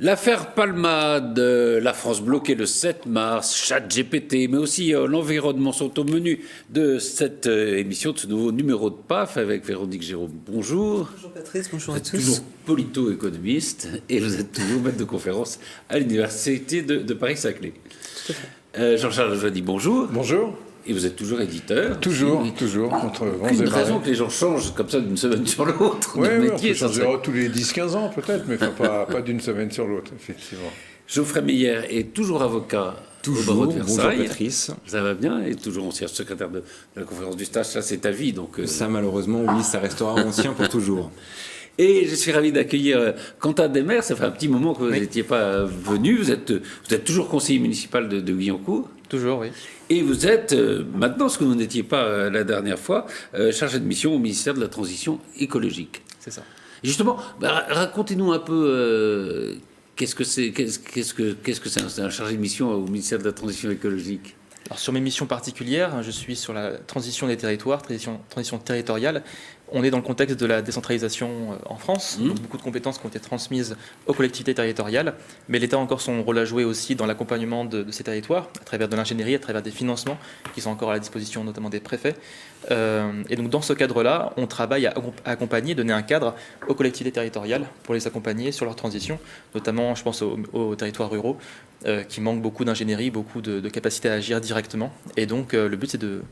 L'affaire Palmade, la France bloquée le 7 mars, ChatGPT, mais aussi l'environnement sont au menu de cette émission, de ce nouveau numéro de PAF avec Véronique Jérôme. Bonjour. Bonjour Patrice, bonjour Vous à êtes tous. toujours polito-économiste et vous êtes toujours maître de conférence à l'Université de Paris-Saclay. Jean-Charles Joanny, bonjour. Bonjour. Et vous êtes toujours éditeur. Toujours, Et- toujours, contre vents Aucune et marées. raison que les gens changent comme ça d'une semaine sur l'autre. Oui, de on métier, peut ça changer serait- tous les 10-15 ans peut-être, mais pas d'une semaine sur l'autre, effectivement. Geoffrey Meyer est toujours avocat au barreau Toujours, de bonjour Versailles. Patrice. Ça va bien, et toujours ancien secrétaire de la conférence du stage, ça c'est ta vie. Donc, Ça malheureusement, oui, ça restera ancien pour toujours. Et je suis ravi d'accueillir Quentin Desmaires, ça fait un petit moment que vous Oui. n'étiez pas venu, vous êtes toujours conseiller municipal de Guyancourt, Toujours, oui. et vous êtes maintenant, ce que vous n'étiez pas la dernière fois, chargé de mission au ministère de la Transition écologique. C'est ça. Et justement, racontez-nous un peu qu'est-ce que c'est un chargé de mission au ministère de la Transition écologique. Alors, sur mes missions particulières, je suis sur la transition des territoires, transition territoriale. On est dans le contexte de la décentralisation en France, donc beaucoup de compétences qui ont été transmises aux collectivités territoriales, mais l'État a encore son rôle à jouer aussi dans l'accompagnement de ces territoires, à travers de l'ingénierie, à travers des financements qui sont encore à la disposition notamment des préfets. Et donc dans ce cadre-là, on travaille à accompagner, donner un cadre aux collectivités territoriales pour les accompagner sur leur transition, notamment je pense aux territoires ruraux qui manquent beaucoup d'ingénierie, beaucoup de capacité à agir directement. Et donc le but c'est de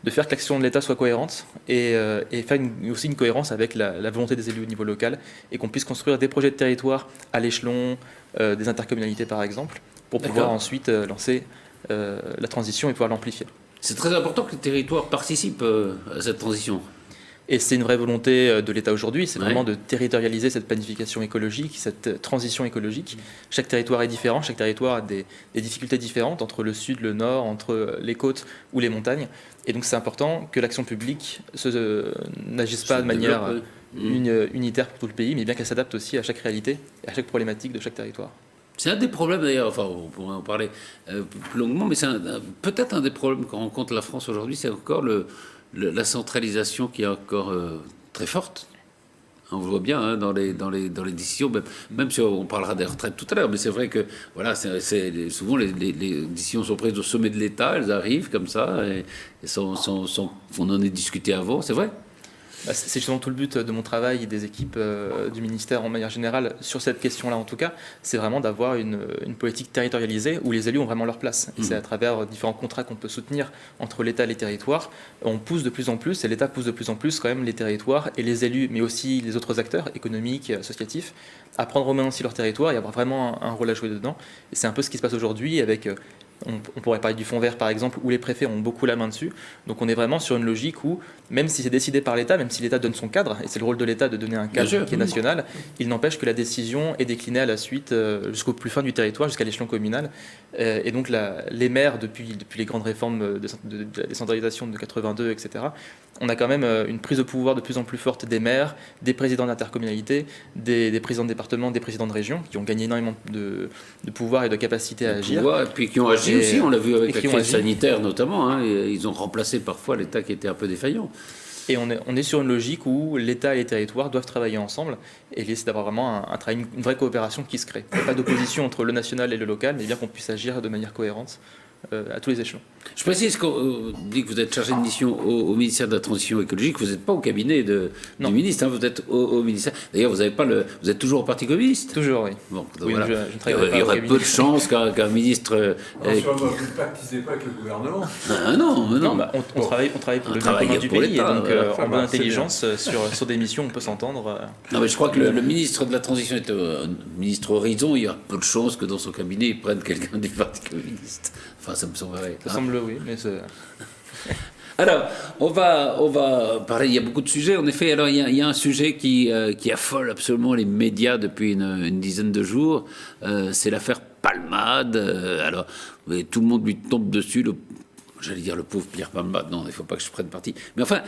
faire que l'action de l'État soit cohérente et faire aussi une cohérence avec la volonté des élus au niveau local et qu'on puisse construire des projets de territoire à l'échelon des intercommunalités par exemple pour pouvoir D'accord. ensuite lancer la transition et pouvoir l'amplifier. C'est très important que les territoires participent à cette transition. Et c'est une vraie volonté de l'État aujourd'hui, c'est Ouais. vraiment de territorialiser cette planification écologique, cette transition écologique. Chaque territoire est différent, chaque territoire a des difficultés différentes entre le sud, le nord, entre les côtes ou les montagnes. Et donc c'est important que l'action publique n'agisse pas de manière unitaire pour tout le pays, mais bien qu'elle s'adapte aussi à chaque réalité et à chaque problématique de chaque territoire. C'est un des problèmes d'ailleurs, enfin on pourrait en parler plus longuement, mais c'est peut-être un des problèmes que rencontre la France aujourd'hui, c'est encore la centralisation qui est encore très forte. On le voit bien hein, dans les décisions, même si on parlera des retraites tout à l'heure, mais c'est vrai que voilà, souvent les décisions sont prises au sommet de l'État, elles arrivent comme ça, et on en est discuté avant, c'est vrai. C'est justement tout le but de mon travail et des équipes du ministère en manière générale sur cette question-là en tout cas, c'est vraiment d'avoir une politique territorialisée où les élus ont vraiment leur place. Et c'est à travers différents contrats qu'on peut soutenir entre l'État et les territoires. On pousse de plus en plus, et l'État pousse de plus en plus quand même les territoires et les élus, mais aussi les autres acteurs économiques, associatifs, à prendre en main aussi leur territoire et avoir vraiment un rôle à jouer dedans. Et c'est un peu ce qui se passe aujourd'hui avec... On pourrait parler du fonds vert par exemple, où les préfets ont beaucoup la main dessus. Donc on est vraiment sur une logique où, même si c'est décidé par l'État, même si l'État donne son cadre, et c'est le rôle de l'État de donner un cadre sûr, qui est national, il n'empêche que la décision est déclinée à la suite jusqu'au plus fin du territoire, jusqu'à l'échelon communal. Et donc les maires, depuis les grandes réformes de la décentralisation de 82, etc., on a quand même une prise de pouvoir de plus en plus forte des maires, des présidents d'intercommunalité, des présidents de département, des présidents de région, qui ont gagné énormément de pouvoir et de capacité à agir. Et puis qui ont agi aussi, on l'a vu avec la qui ont crise agi. sanitaire notamment, hein, et ils ont remplacé parfois l'État qui était un peu défaillant. Et on est sur une logique où l'État et les territoires doivent travailler ensemble et l'idée c'est d'avoir vraiment un travail, une vraie coopération qui se crée. Il n'y a pas d'opposition entre le national et le local, mais bien qu'on puisse agir de manière cohérente à tous les échelons. Je précise qu'on dit que vous êtes chargé de mission au ministère de la Transition écologique, vous n'êtes pas au cabinet du ministre, hein, vous êtes au ministère. D'ailleurs, vous êtes toujours au Parti communiste. Toujours, oui. Bon, Oui, voilà. je ne travaillerai Il pas y au aurait cabinet. peu de chances qu'un ministre. Vous ne pactisez pas avec le gouvernement. Ah non, mais non. Non, bah, on travaille pour le bien travaille commun du pour pays, et l'État, donc voilà. en bonne c'est intelligence, sur des missions, on peut s'entendre. Non, mais je crois que le ministre de la Transition est un ministre horizon. Il y a peu de chances que dans son cabinet, il prenne quelqu'un du Parti communiste. Enfin, ça me semblerait. Ça semble oui, mais Alors, on va parler, il y a beaucoup de sujets, en effet. Alors, il y a un sujet qui affole absolument les médias depuis une dizaine de jours, c'est l'affaire Palmade. Alors, tout le monde lui tombe dessus, j'allais dire le pauvre Pierre Palmade, non, il ne faut pas que je prenne parti. Mais enfin,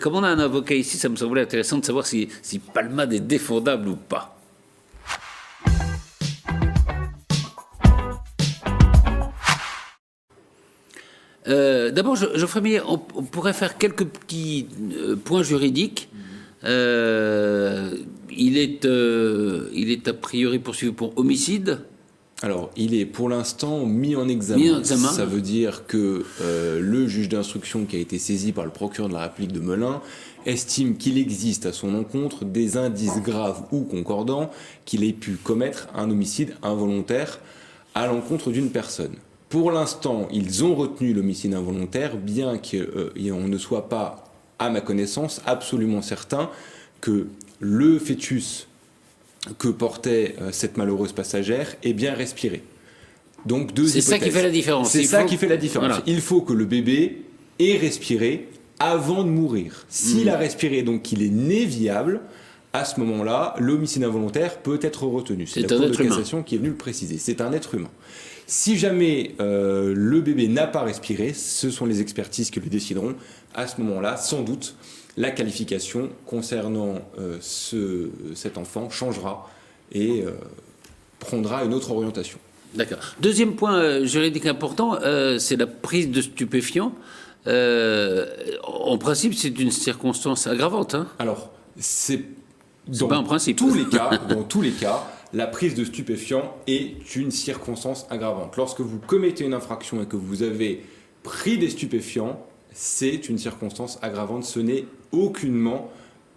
comme on a un avocat ici, ça me semblait intéressant de savoir si Palmade est défendable ou pas. D'abord, Geoffrey Meyer, on pourrait faire quelques petits points juridiques. Il il est a priori poursuivi pour homicide. Alors, il est pour l'instant mis en examen. Ça veut dire que le juge d'instruction qui a été saisi par le procureur de la République de Melun estime qu'il existe à son encontre des indices graves ou concordants qu'il ait pu commettre un homicide involontaire à l'encontre d'une personne. Pour l'instant, ils ont retenu l'homicide involontaire, bien qu'on ne soit pas, à ma connaissance, absolument certain que le fœtus que portait cette malheureuse passagère est bien respiré. Donc deux hypothèses. C'est ça qui fait la différence. C'est ça qui fait la différence. Voilà. Il faut que le bébé ait respiré avant de mourir. S'il a respiré, donc qu'il est né viable, à ce moment-là, l'homicide involontaire peut être retenu. C'est la Cour de cassation qui est venue le préciser. C'est un être humain. Si jamais le bébé n'a pas respiré, ce sont les expertises qui le décideront. À ce moment-là, sans doute, la qualification concernant cet enfant changera et prendra une autre orientation. D'accord. Deuxième point juridique important, c'est la prise de stupéfiants. En principe, c'est une circonstance aggravante. Hein. Alors, c'est pas un principe. Dans tous les cas, la prise de stupéfiants est une circonstance aggravante. Lorsque vous commettez une infraction et que vous avez pris des stupéfiants, c'est une circonstance aggravante. Ce n'est aucunement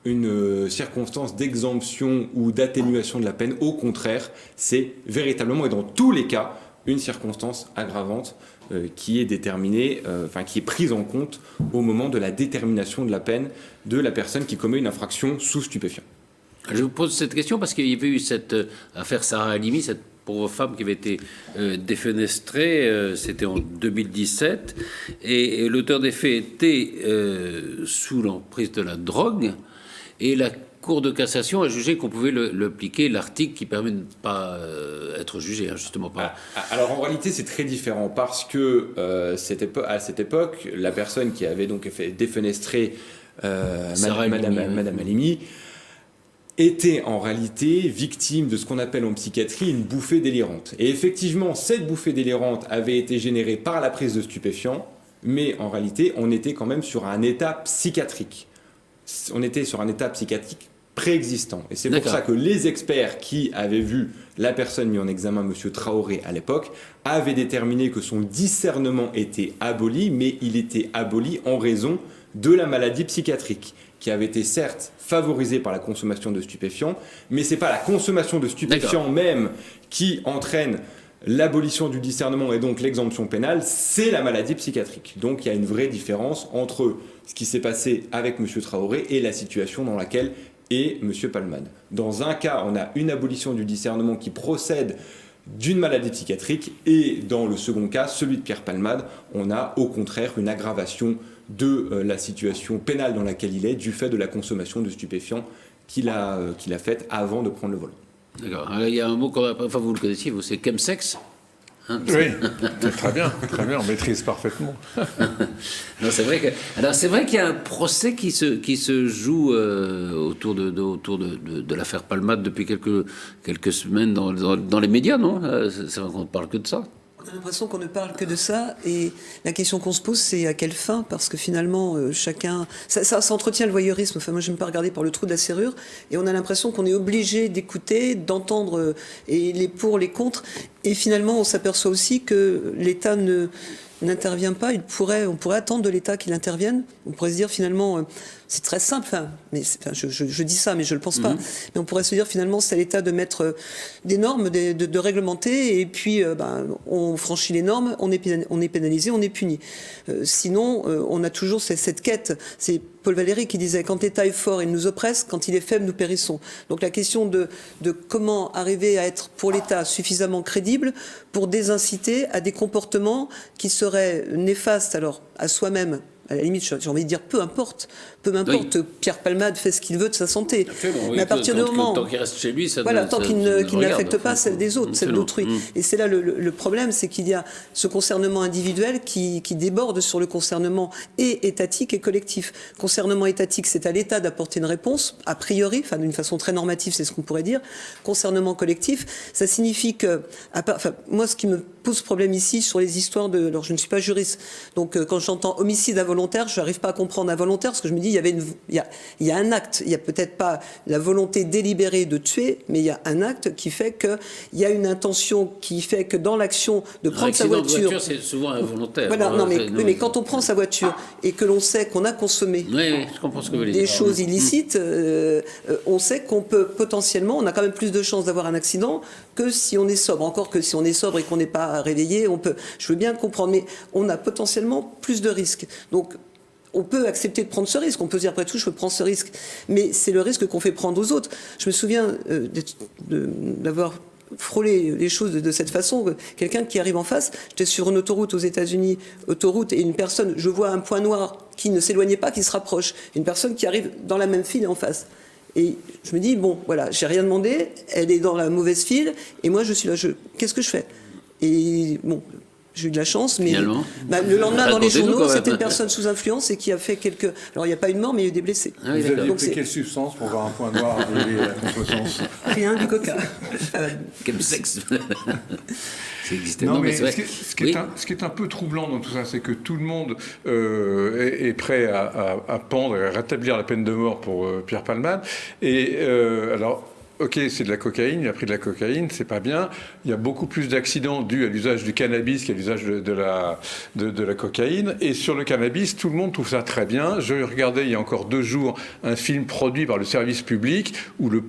une circonstance d'exemption ou d'atténuation de la peine. Au contraire, c'est véritablement et dans tous les cas une circonstance aggravante qui est déterminée, qui est prise en compte au moment de la détermination de la peine de la personne qui commet une infraction sous stupéfiant. Je vous pose cette question parce qu'il y avait eu cette affaire Sarah Halimi, cette pauvre femme qui avait été défenestrée, c'était en 2017, et l'auteur des faits était sous l'emprise de la drogue, et la Cour de cassation a jugé qu'on pouvait l'appliquer, l'article qui permet de ne pas être jugé, hein, justement pas. Alors en réalité c'est très différent parce que à cette époque, la personne qui avait donc fait défenestrer Madame Halimi était en réalité victime de ce qu'on appelle en psychiatrie une bouffée délirante. Et effectivement, cette bouffée délirante avait été générée par la prise de stupéfiants, mais en réalité, on était quand même sur un état psychiatrique. On était sur un état psychiatrique préexistant. Et c'est pour ça que les experts qui avaient vu la personne mise en examen, M. Traoré, à l'époque, avaient déterminé que son discernement était aboli, mais il était aboli en raison de la maladie psychiatrique, qui avait été certes favorisée par la consommation de stupéfiants, mais ce n'est pas la consommation de stupéfiants même qui entraîne l'abolition du discernement et donc l'exemption pénale, c'est la maladie psychiatrique. Donc il y a une vraie différence entre ce qui s'est passé avec M. Traoré et la situation dans laquelle est M. Palmade. Dans un cas, on a une abolition du discernement qui procède d'une maladie psychiatrique, et dans le second cas, celui de Pierre Palmade, on a au contraire une aggravation de la situation pénale dans laquelle il est, du fait de la consommation de stupéfiants qu'il a faite avant de prendre le volant. D'accord. Alors, il y a un mot enfin vous le connaissiez, vous, c'est chemsex. Hein, oui, très bien, on maîtrise parfaitement. Non, c'est vrai qu'il y a un procès qui se joue autour de l'affaire Palmade depuis quelques semaines dans les médias, non? C'est vrai qu'on ne parle que de ça. On a l'impression qu'on ne parle que de ça, et la question qu'on se pose, c'est à quelle fin? Parce que finalement, chacun... Ça entretient le voyeurisme. Enfin, moi, je n'aime pas regarder par le trou de la serrure, et on a l'impression qu'on est obligé d'écouter, d'entendre et les pour, les contre. Et finalement, on s'aperçoit aussi que l'État n'intervient pas. On pourrait attendre de l'État qu'il intervienne. On pourrait se dire finalement, c'est très simple. Je dis ça, mais je le pense pas. Mais on pourrait se dire finalement, c'est à l'État de mettre des normes, de réglementer, et puis on franchit les normes, on est pénalisé, on est puni. Sinon, on a toujours cette quête. C'est Paul Valéry qui disait: quand l'État est fort, il nous oppresse; quand il est faible, nous périssons. Donc la question de comment arriver à être pour l'État suffisamment crédible pour désinciter à des comportements qui seraient néfastes alors à soi-même. À la limite, j'ai envie de dire peu importe, oui. Pierre Palmade fait ce qu'il veut de sa santé. Oui, mais à partir du moment, tant qu'il reste chez lui, ça tant qu'il n'affecte pas celle des autres, celle d'autrui. Et c'est là le problème, c'est qu'il y a ce concernement individuel qui déborde sur le concernement et étatique et collectif. Concernement étatique, c'est à l'État d'apporter une réponse, a priori, d'une façon très normative, c'est ce qu'on pourrait dire. Concernement collectif, ça signifie que, moi, ce qui me pose problème ici sur les histoires alors je ne suis pas juriste, donc quand j'entends homicide involontaire, involontaire, je n'arrive pas à comprendre involontaire, parce que je me dis, il y a un acte, il n'y a peut-être pas la volonté délibérée de tuer, mais il y a un acte qui fait qu'il y a une intention qui fait que dans l'action de prendre sa voiture... c'est souvent involontaire. Voilà, mais quand on prend sa voiture et que l'on sait qu'on a consommé je comprends ce que vous voulez dire. des choses illicites, on sait qu'on peut potentiellement, on a quand même plus de chances d'avoir un accident que si on est sobre. Encore que si on est sobre et qu'on n'est pas réveillé, je veux bien comprendre, mais on a potentiellement plus de risques. Donc, on peut accepter de prendre ce risque. On peut se dire, après tout, je peux prendre ce risque. Mais c'est le risque qu'on fait prendre aux autres. Je me souviens d'avoir frôlé les choses de cette façon. Quelqu'un qui arrive en face, j'étais sur une autoroute aux États-Unis, et une personne, je vois un point noir qui ne s'éloignait pas, qui se rapproche. Une personne qui arrive dans la même file en face. Et je me dis, bon, voilà, j'ai rien demandé, elle est dans la mauvaise file, et moi je suis là, qu'est-ce que je fais? Et bon, j'ai eu de la chance, mais le lendemain dans les journaux, c'était une personne sous influence et qui a fait quelques... Alors il n'y a pas eu de mort, mais il y a eu des blessés. Vous aviez pris quelle substance pour voir un point noir arriver à contresens? Rien, du coca. Quel sexe. Non, mais ce qui est un peu troublant dans tout ça, c'est que tout le monde est prêt à pendre et à rétablir la peine de mort pour Pierre Palmade. Et alors... Ok, c'est de la cocaïne, il a pris de la cocaïne, c'est pas bien. Il y a beaucoup plus d'accidents dus à l'usage du cannabis qu'à l'usage de la cocaïne. Et sur le cannabis, tout le monde trouve ça très bien. Je regardais il y a encore 2 jours un film produit par le service public où la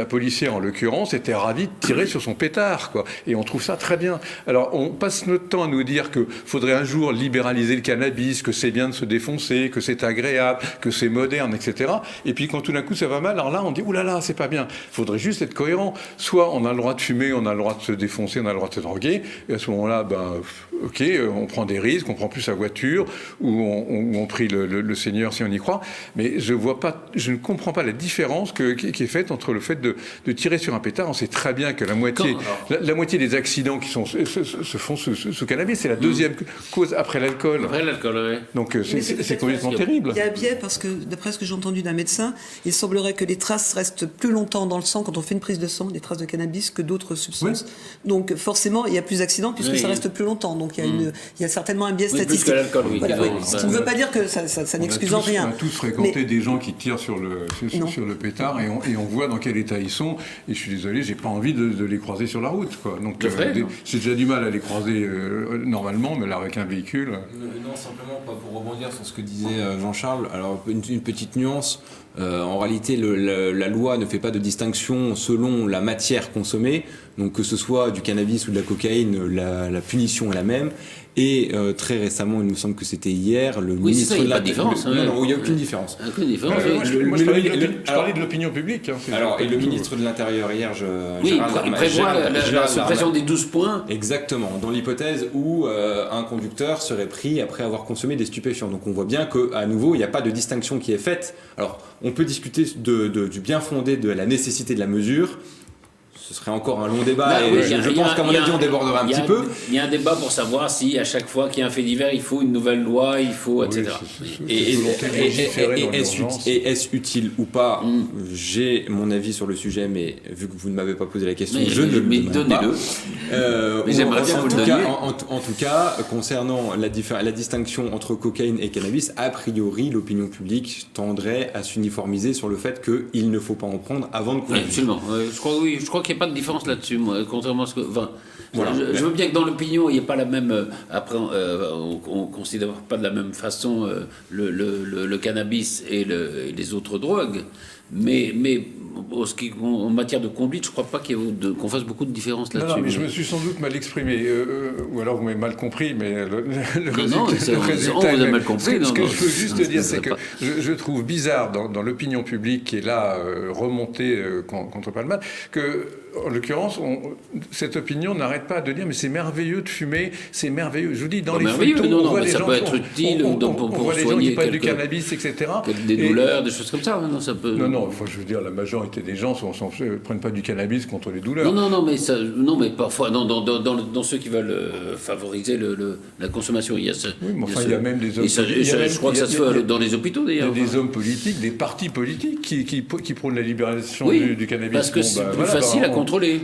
policière en l'occurrence, était ravie de tirer sur son pétard, quoi. Et on trouve ça très bien. Alors on passe notre temps à nous dire qu'il faudrait un jour libéraliser le cannabis, que c'est bien de se défoncer, que c'est agréable, que c'est moderne, etc. Et puis quand tout d'un coup ça va mal, alors là on dit oulala, c'est pas bien. Il faudrait juste être cohérent. Soit on a le droit de fumer, on a le droit de se défoncer, on a le droit de se droguer. Et à ce moment-là, ok, on prend des risques, on prend plus sa voiture, ou on prie le Seigneur si on y croit. Mais je ne comprends pas la différence qui est faite entre le fait de tirer sur un pétard. On sait très bien que la moitié des accidents qui se font sous cannabis, c'est la deuxième cause après l'alcool. Après l'alcool, oui. Donc c'est complètement terrible. Il y a un biais parce que, d'après ce que j'ai entendu d'un médecin, il semblerait que les traces restent plus longtemps dans le sang quand on fait une prise de sang, des traces de cannabis, que d'autres substances. Oui. Donc forcément, il y a plus d'accidents puisque ça reste plus longtemps. Donc il y a certainement un biais statistique. Plus que l'alcool, oui. Voilà, ce qui ne veut pas dire que ça n'excuse en rien. On a tous fréquenté des gens qui tirent sur le pétard et on voit dans quel état ils sont. Et je suis désolé, j'ai pas envie de les croiser sur la route, quoi. Donc j'ai déjà du mal à les croiser normalement, mais là avec un véhicule. Non, simplement pas pour rebondir sur ce que disait Jean-Charles. Alors une petite nuance. En réalité, la loi ne fait pas de distinction selon la matière consommée. Donc que ce soit du cannabis ou de la cocaïne, la punition est la même. Et très récemment, il me semble que c'était hier, le ministre de l'Intérieur... Non, il n'y a aucune différence. Aucune différence. Je parlais de l'opinion publique. Alors, et le ministre de l'Intérieur hier, il prévoit la suppression des 12 points. Exactement, dans l'hypothèse où un conducteur serait pris après avoir consommé des stupéfiants. Donc on voit bien qu'à nouveau, il n'y a pas de distinction qui est faite. Alors, on peut discuter du bien fondé de la nécessité de la mesure. Ce serait encore un long débat et je pense qu'à mon avis on débordera un petit peu. Il y a un débat pour savoir si à chaque fois qu'il y a un fait divers il faut une nouvelle loi, il faut etc. Et est-ce utile ou pas? J'ai mon avis sur le sujet, mais vu que vous ne m'avez pas posé la question, je ne le demande pas. Mais j'aimerais bien vous le donner. En tout cas, concernant la distinction entre cocaïne et cannabis, a priori l'opinion publique tendrait à s'uniformiser sur le fait qu'il ne faut pas en prendre avant de conduire. Absolument. Je crois qu'il n'y a pas de différence là-dessus, moi, contrairement à ce que... Enfin, voilà. Je veux bien que dans l'opinion, il n'y ait pas la même... après, on ne considère pas de la même façon le cannabis et les autres drogues, mais en matière de conduite, je ne crois pas qu'on fasse beaucoup de différence là-dessus. Non, mais je me suis sans doute mal exprimé, ou alors vous m'avez mal compris, mais le résultat... On vous a mal compris. Ce que je veux juste dire, c'est que je trouve bizarre dans l'opinion publique qui est là remontée contre Palmade, que, en l'occurrence, cette opinion n'arrête pas de dire mais c'est merveilleux de fumer, c'est merveilleux. Je vous dis, dans les photos, on voit les gens... Ça peut être utile pour soigner du cannabis, etc. Des douleurs, des choses comme ça. Non, je veux dire, la majorité des gens ne prennent pas du cannabis contre les douleurs. Non, mais parfois, dans ceux qui veulent favoriser la consommation, il y a ça. Oui, mais enfin, il y a même des hommes... Je crois que ça se fait dans les hôpitaux, d'ailleurs. Il y a des hommes politiques, des partis politiques qui prônent la libéralisation du cannabis. Parce que c'est plus facile à contrôler.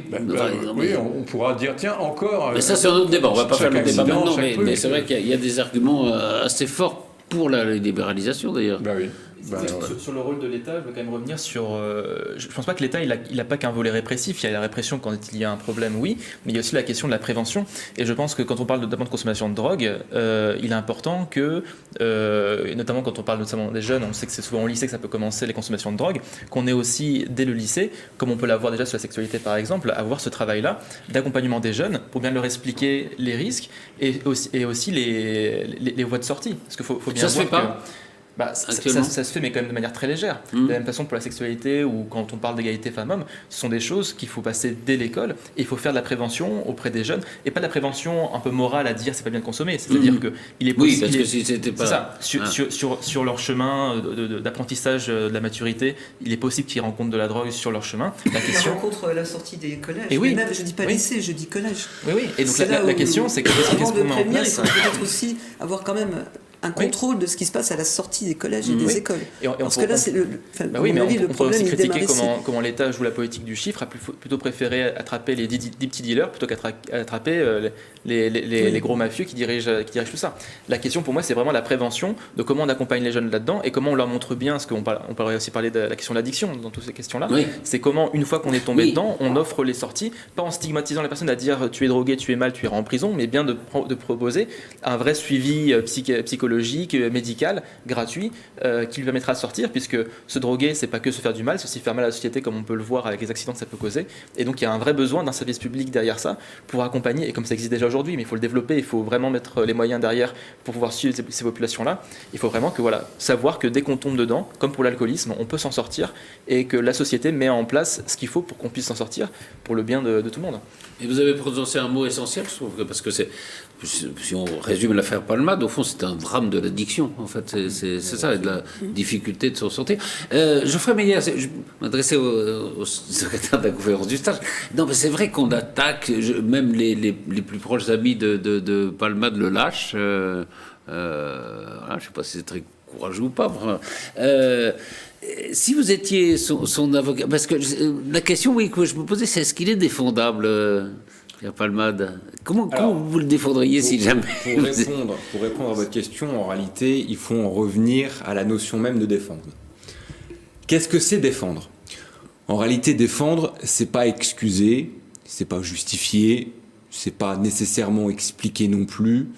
Oui, on pourra dire, tiens, encore... Mais ça, c'est un autre débat. On ne va pas faire le débat maintenant, mais c'est vrai qu'il y a des arguments assez forts pour la libéralisation d'ailleurs. Ben oui. Sur le rôle de l'État, je veux quand même revenir sur... je ne pense pas que l'État, il a pas qu'un volet répressif. Il y a la répression quand il y a un problème, oui, mais il y a aussi la question de la prévention. Et je pense que quand on parle notamment de consommation de drogue, il est important que, notamment quand on parle notamment des jeunes, on sait que c'est souvent au lycée que ça peut commencer les consommations de drogue, qu'on ait aussi, dès le lycée, comme on peut l'avoir déjà sur la sexualité par exemple, avoir ce travail-là d'accompagnement des jeunes pour bien leur expliquer les risques et aussi les voies de sortie. Parce qu'il faut bien ça se fait pas. Ça se fait, mais quand même de manière très légère. De la même façon pour la sexualité ou quand on parle d'égalité femmes-hommes, ce sont des choses qu'il faut passer dès l'école et il faut faire de la prévention auprès des jeunes et pas de la prévention un peu morale à dire c'est pas bien de consommer. C'est-à-dire que il est possible. Oui, parce que si c'était pas. C'est ça. Sur leur chemin d'apprentissage de la maturité, il est possible qu'ils rencontrent de la drogue sur leur chemin. La question. Ils rencontrent la sortie des collèges. Et oui. Même, je dis pas lycée, je dis collège. Oui. Et donc la question, c'est qu'est-ce qu'on met en place. Il faut peut-être aussi avoir quand même un contrôle de ce qui se passe à la sortie des collèges et des écoles. Parce que là, c'est le on peut aussi critiquer ici. comment l'État joue la politique du chiffre, a plutôt préféré attraper les 10 petits dealers plutôt qu'attraper les gros mafieux qui dirigent tout ça. La question pour moi, c'est vraiment la prévention de comment on accompagne les jeunes là-dedans et comment on leur montre bien, parce qu'on pourrait aussi parler de la question de l'addiction dans toutes ces questions-là, c'est comment, une fois qu'on est tombé dedans, on offre les sorties, pas en stigmatisant la personne à dire tu es drogué, tu es mal, tu iras en prison, mais bien de proposer un vrai suivi psychologique, médical, gratuit, qui lui permettra de sortir, puisque se droguer, c'est pas que se faire du mal, c'est aussi faire mal à la société, comme on peut le voir avec les accidents que ça peut causer. Et donc il y a un vrai besoin d'un service public derrière ça pour accompagner, et comme ça existe déjà aujourd'hui, mais il faut le développer, il faut vraiment mettre les moyens derrière pour pouvoir suivre ces populations-là. Il faut vraiment savoir que dès qu'on tombe dedans, comme pour l'alcoolisme, on peut s'en sortir, et que la société met en place ce qu'il faut pour qu'on puisse s'en sortir pour le bien de tout le monde. Et vous avez prononcé un mot essentiel, je trouve, parce que si on résume l'affaire Palmade, au fond, c'est un drame de l'addiction, en fait. C'est ça, et de la difficulté de s'en sortir. Geoffrey Meyer, je m'adressais au secrétaire de la conférence du stage. Non, mais c'est vrai qu'on attaque, même les plus proches amis de Palmade le lâchent. Je ne sais pas si c'est très courageux ou pas. Si vous étiez son avocat, parce que la question que je me posais, c'est est-ce qu'il est défendable, Pierre Palmade ? Comment vous le défendriez si jamais Pour répondre à votre question, en réalité, il faut en revenir à la notion même de défendre. Qu'est-ce que c'est défendre ? En réalité, défendre, c'est pas excuser, c'est pas justifier, c'est pas nécessairement expliquer non plus.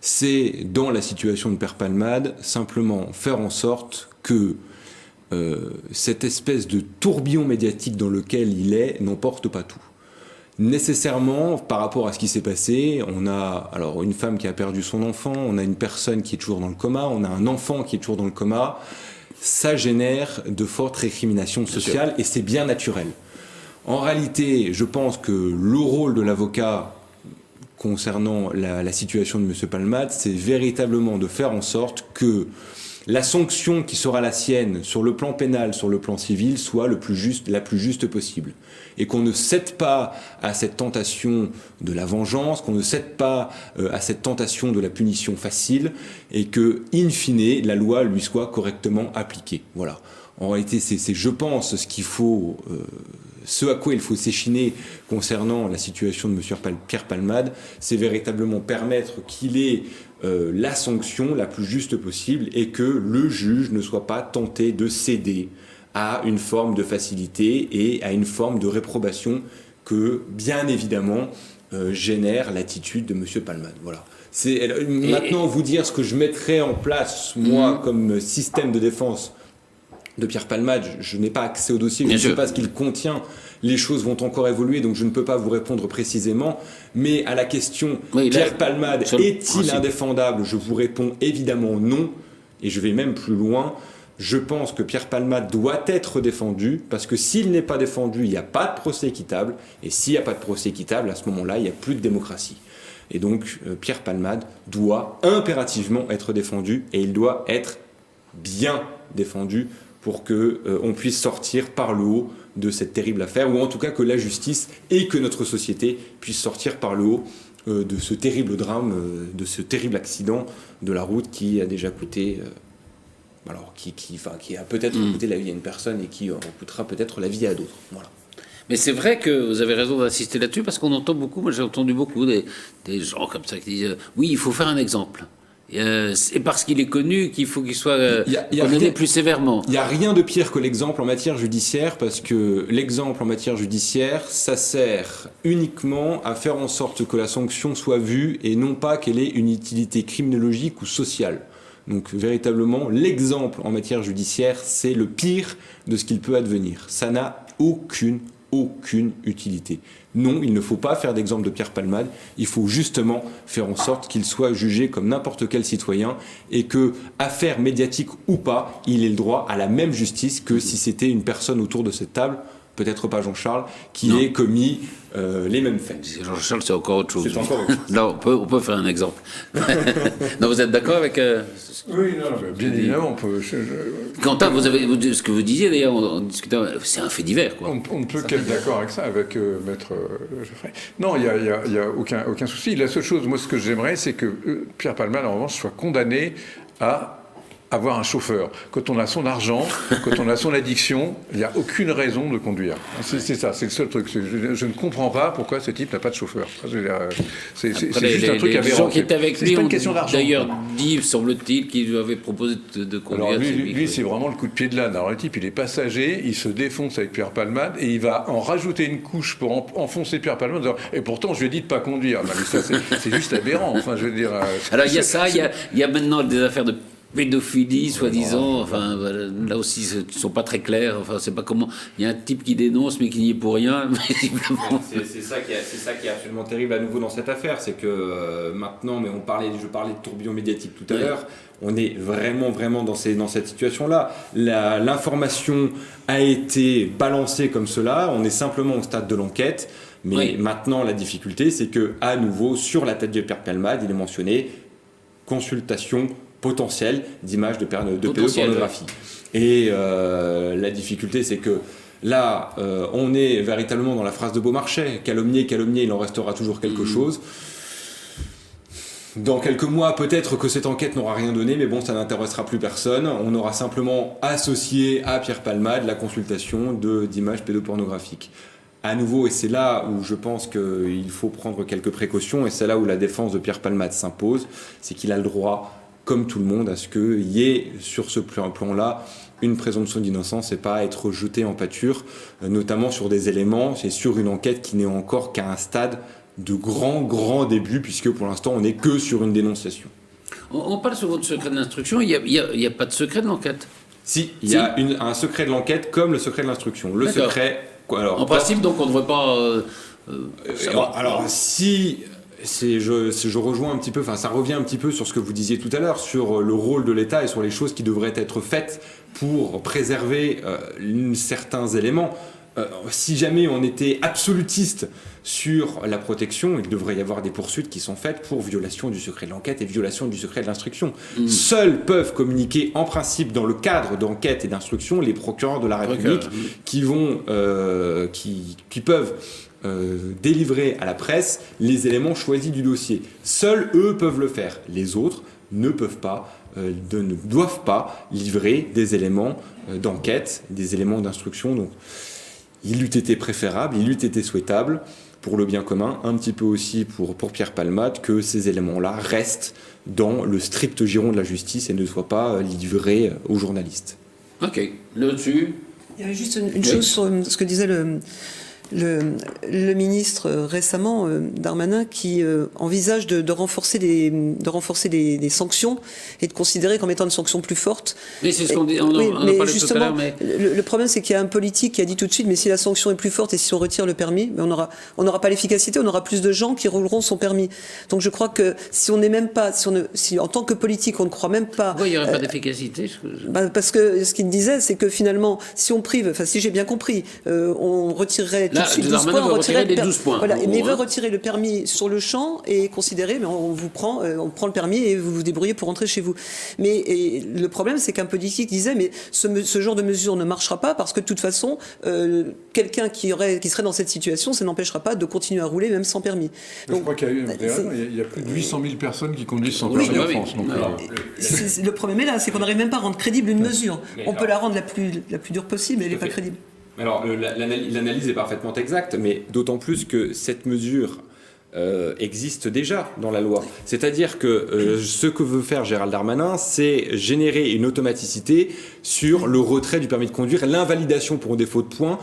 C'est, dans la situation de Pierre Palmade, simplement faire en sorte que cette espèce de tourbillon médiatique dans lequel il est n'emporte pas tout. Nécessairement, par rapport à ce qui s'est passé, on a alors une femme qui a perdu son enfant, on a une personne qui est toujours dans le coma, on a un enfant qui est toujours dans le coma. Ça génère de fortes récriminations sociales et c'est bien naturel. En réalité, je pense que le rôle de l'avocat concernant la situation de M. Palmade, c'est véritablement de faire en sorte que la sanction qui sera la sienne sur le plan pénal, sur le plan civil, soit la plus juste possible. Et qu'on ne cède pas à cette tentation de la vengeance, qu'on ne cède pas à cette tentation de la punition facile, et que, in fine, la loi lui soit correctement appliquée. Voilà. En réalité, c'est je pense, ce à quoi il faut s'échiner concernant la situation de M. Pierre Palmade, c'est véritablement permettre qu'il ait la sanction la plus juste possible et que le juge ne soit pas tenté de céder à une forme de facilité et à une forme de réprobation que, bien évidemment, génère l'attitude de M. Palmade. Voilà. Maintenant, vous dire ce que je mettrais en place, moi, comme système de défense de Pierre Palmade, je n'ai pas accès au dossier, je ne sais pas ce qu'il contient. Les choses vont encore évoluer, donc je ne peux pas vous répondre précisément. Mais à la question, Pierre Palmade est-il indéfendable ? Je vous réponds évidemment non. Et je vais même plus loin. Je pense que Pierre Palmade doit être défendu, parce que s'il n'est pas défendu, il n'y a pas de procès équitable. Et s'il n'y a pas de procès équitable, à ce moment-là, il n'y a plus de démocratie. Et donc, Pierre Palmade doit impérativement être défendu, et il doit être bien défendu pour qu'on puisse sortir par le haut de cette terrible affaire, ou en tout cas que la justice et que notre société puissent sortir par le haut de ce terrible drame, de ce terrible accident de la route qui a déjà coûté, qui a peut-être coûté la vie à une personne et qui en coûtera peut-être la vie à d'autres. Voilà. Mais c'est vrai que vous avez raison d'insister là-dessus, parce qu'on entend beaucoup, moi j'ai entendu beaucoup des gens comme ça qui disent oui, il faut faire un exemple. C'est parce qu'il est connu qu'il faut qu'il soit condamné plus sévèrement. Il n'y a rien de pire que l'exemple en matière judiciaire, parce que l'exemple en matière judiciaire, ça sert uniquement à faire en sorte que la sanction soit vue et non pas qu'elle ait une utilité criminologique ou sociale. Donc véritablement, l'exemple en matière judiciaire, c'est le pire de ce qu'il peut advenir. Ça n'a aucune utilité. Non, il ne faut pas faire d'exemple de Pierre Palmade, il faut justement faire en sorte qu'il soit jugé comme n'importe quel citoyen et que, affaire médiatique ou pas, il ait le droit à la même justice que si c'était une personne autour de cette table, peut-être pas Jean-Charles, qui ait commis les mêmes faits. Jean-Charles, c'est encore autre chose. C'est encore autre chose. Là, on peut faire un exemple. Non, vous êtes d'accord avec... Oui, non, bien évidemment, on peut... Quentin, ce que vous disiez d'ailleurs en discutant, c'est un fait divers, quoi. On ne peut qu'être d'accord avec ça, avec Maître Geoffrey. Non, il n'y a aucun souci. La seule chose, moi, ce que j'aimerais, c'est que Pierre Palmade, en revanche, soit condamné à avoir un chauffeur. Quand on a son argent, quand on a son addiction, il n'y a aucune raison de conduire. C'est ça, c'est le seul truc. Je ne comprends pas pourquoi ce type n'a pas de chauffeur. C'est juste un truc aberrant. Les gens qui étaient avec lui ont d'ailleurs d'argent. dit, semble-t-il, qu'il lui avait proposé de conduire. Alors lui, c'est vraiment le coup de pied de l'âne. Alors le type, il est passager, il se défonce avec Pierre Palmade et il va en rajouter une couche pour enfoncer Pierre Palmade. Et pourtant, je lui ai dit de ne pas conduire. Non, mais ça, c'est juste aberrant. Enfin, je veux dire. Alors il y a ça, il y a maintenant des affaires de pédophilie, soi-disant, enfin, là aussi, ils sont pas très clairs. Enfin, c'est pas comment. Il y a un type qui dénonce, mais qui n'y est pour rien. C'est ça qui est absolument terrible à nouveau dans cette affaire, c'est que maintenant, mais je parlais de tourbillon médiatique tout à l'heure. On est vraiment dans cette situation-là. L'information a été balancée comme cela. On est simplement au stade de l'enquête. Mais maintenant, la difficulté, c'est que à nouveau, sur la tête de Pierre Palmade, il est mentionné consultation potentiel d'images de pédopornographie. Et la difficulté, c'est que là, on est véritablement dans la phrase de Beaumarchais, calomnier, il en restera toujours quelque chose. Dans quelques mois, peut-être que cette enquête n'aura rien donné, mais bon, ça n'intéressera plus personne. On aura simplement associé à Pierre Palmade la consultation d'images pédopornographiques. À nouveau, et c'est là où je pense qu'il faut prendre quelques précautions, et c'est là où la défense de Pierre Palmade s'impose, c'est qu'il a le droit, comme tout le monde, à ce qu'il y ait sur ce plan-là une présomption d'innocence et pas être jeté en pâture, notamment sur des éléments, c'est sur une enquête qui n'est encore qu'à un stade de grand début, puisque pour l'instant on n'est que sur une dénonciation. On parle souvent de secret de l'instruction, il n'y a pas de secret de l'enquête. Si, il y a un secret de l'enquête comme le secret de l'instruction. Le secret... Alors, en principe, donc on ne devrait pas... alors si... Je rejoins un petit peu, enfin ça revient un petit peu sur ce que vous disiez tout à l'heure, sur le rôle de l'État et sur les choses qui devraient être faites pour préserver certains éléments. Si jamais on était absolutiste sur la protection, il devrait y avoir des poursuites qui sont faites pour violation du secret de l'enquête et violation du secret de l'instruction. Seuls peuvent communiquer en principe dans le cadre d'enquête et d'instruction les procureurs de la République qui peuvent délivrer à la presse les éléments choisis du dossier. Seuls eux peuvent le faire. Les autres ne peuvent pas, ne doivent pas livrer des éléments d'enquête, des éléments d'instruction. Donc, il eût été préférable, il eût été souhaitable pour le bien commun, un petit peu aussi pour Pierre Palmade, que ces éléments-là restent dans le strict giron de la justice et ne soient pas livrés aux journalistes. Ok. Là-dessus. Il y avait juste une chose sur ce que disait le ministre récemment, Darmanin, qui envisage de renforcer les sanctions et de considérer comme étant une sanction plus forte. Mais c'est ce qu'on dit, on en a parlé tout à l'heure. Mais... Le problème, c'est qu'il y a un politique qui a dit tout de suite, mais si la sanction est plus forte et si on retire le permis, on n'aura pas l'efficacité, on aura plus de gens qui rouleront son permis. Donc je crois que si on n'est même pas, si en tant que politique, on ne croit même pas... Pourquoi il n'y aurait pas d'efficacité parce que ce qu'il disait, c'est que finalement, si on prive, enfin si j'ai bien compris, on retirerait... Là, tout de suite 12 points, on retirer les 12 points. Voilà, mais il veut retirer le permis sur le champ et considérer, mais on prend le permis et vous vous débrouillez pour rentrer chez vous. Mais le problème, c'est qu'un politique disait, mais ce genre de mesure ne marchera pas parce que de toute façon, quelqu'un qui serait dans cette situation, ça n'empêchera pas de continuer à rouler même sans permis. Donc, je crois qu'il y a plus de 800 000 personnes qui conduisent sans permis en France. Donc, le problème est là, c'est qu'on n'arrive même pas à rendre crédible une mesure. On peut la rendre la plus dure possible, mais elle n'est pas crédible. Alors, l'analyse est parfaitement exacte, mais d'autant plus que cette mesure existe déjà dans la loi. C'est-à-dire que ce que veut faire Gérald Darmanin, c'est générer une automaticité sur le retrait du permis de conduire, l'invalidation pour défaut de points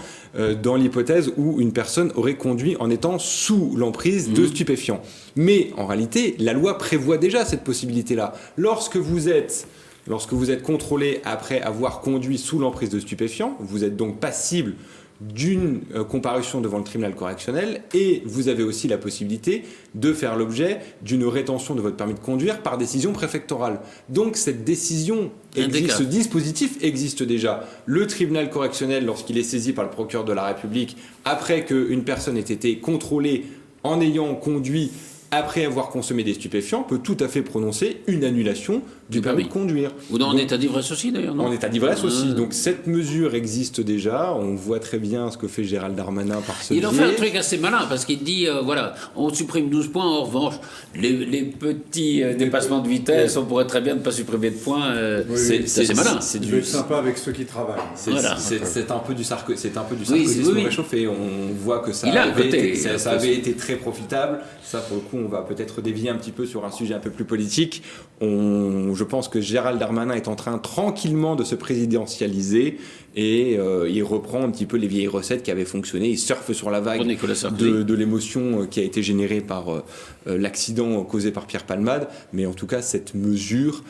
dans l'hypothèse où une personne aurait conduit en étant sous l'emprise de stupéfiants. Mais en réalité, la loi prévoit déjà cette possibilité-là. Lorsque vous êtes contrôlé après avoir conduit sous l'emprise de stupéfiants, vous êtes donc passible d'une comparution devant le tribunal correctionnel et vous avez aussi la possibilité de faire l'objet d'une rétention de votre permis de conduire par décision préfectorale. Donc cette décision existe, ce dispositif existe déjà. Le tribunal correctionnel, lorsqu'il est saisi par le procureur de la République, après qu'une personne ait été contrôlée en ayant conduit après avoir consommé des stupéfiants, peut tout à fait prononcer une annulation du permis de conduire. Ou en état d'ivresse aussi, d'ailleurs, non ? En état d'ivresse aussi. Donc cette mesure existe déjà. On voit très bien ce que fait Gérald Darmanin par ce biais. Il en fait un truc assez malin, parce qu'il dit, voilà, on supprime 12 points, en revanche, les petits dépassements de vitesse, on pourrait très bien ne pas supprimer de points. C'est malin. C'est du sympa avec ceux qui travaillent. C'est un peu du sarkozysme réchauffé. On voit que ça avait été très profitable. Ça, pour le coup, on va peut-être dévier un petit peu sur un sujet un peu plus politique. Je pense que Gérald Darmanin est en train tranquillement de se présidentialiser et il reprend un petit peu les vieilles recettes qui avaient fonctionné. Il surfe sur la vague de l'émotion qui a été générée par l'accident causé par Pierre Palmade. Mais en tout cas, cette mesure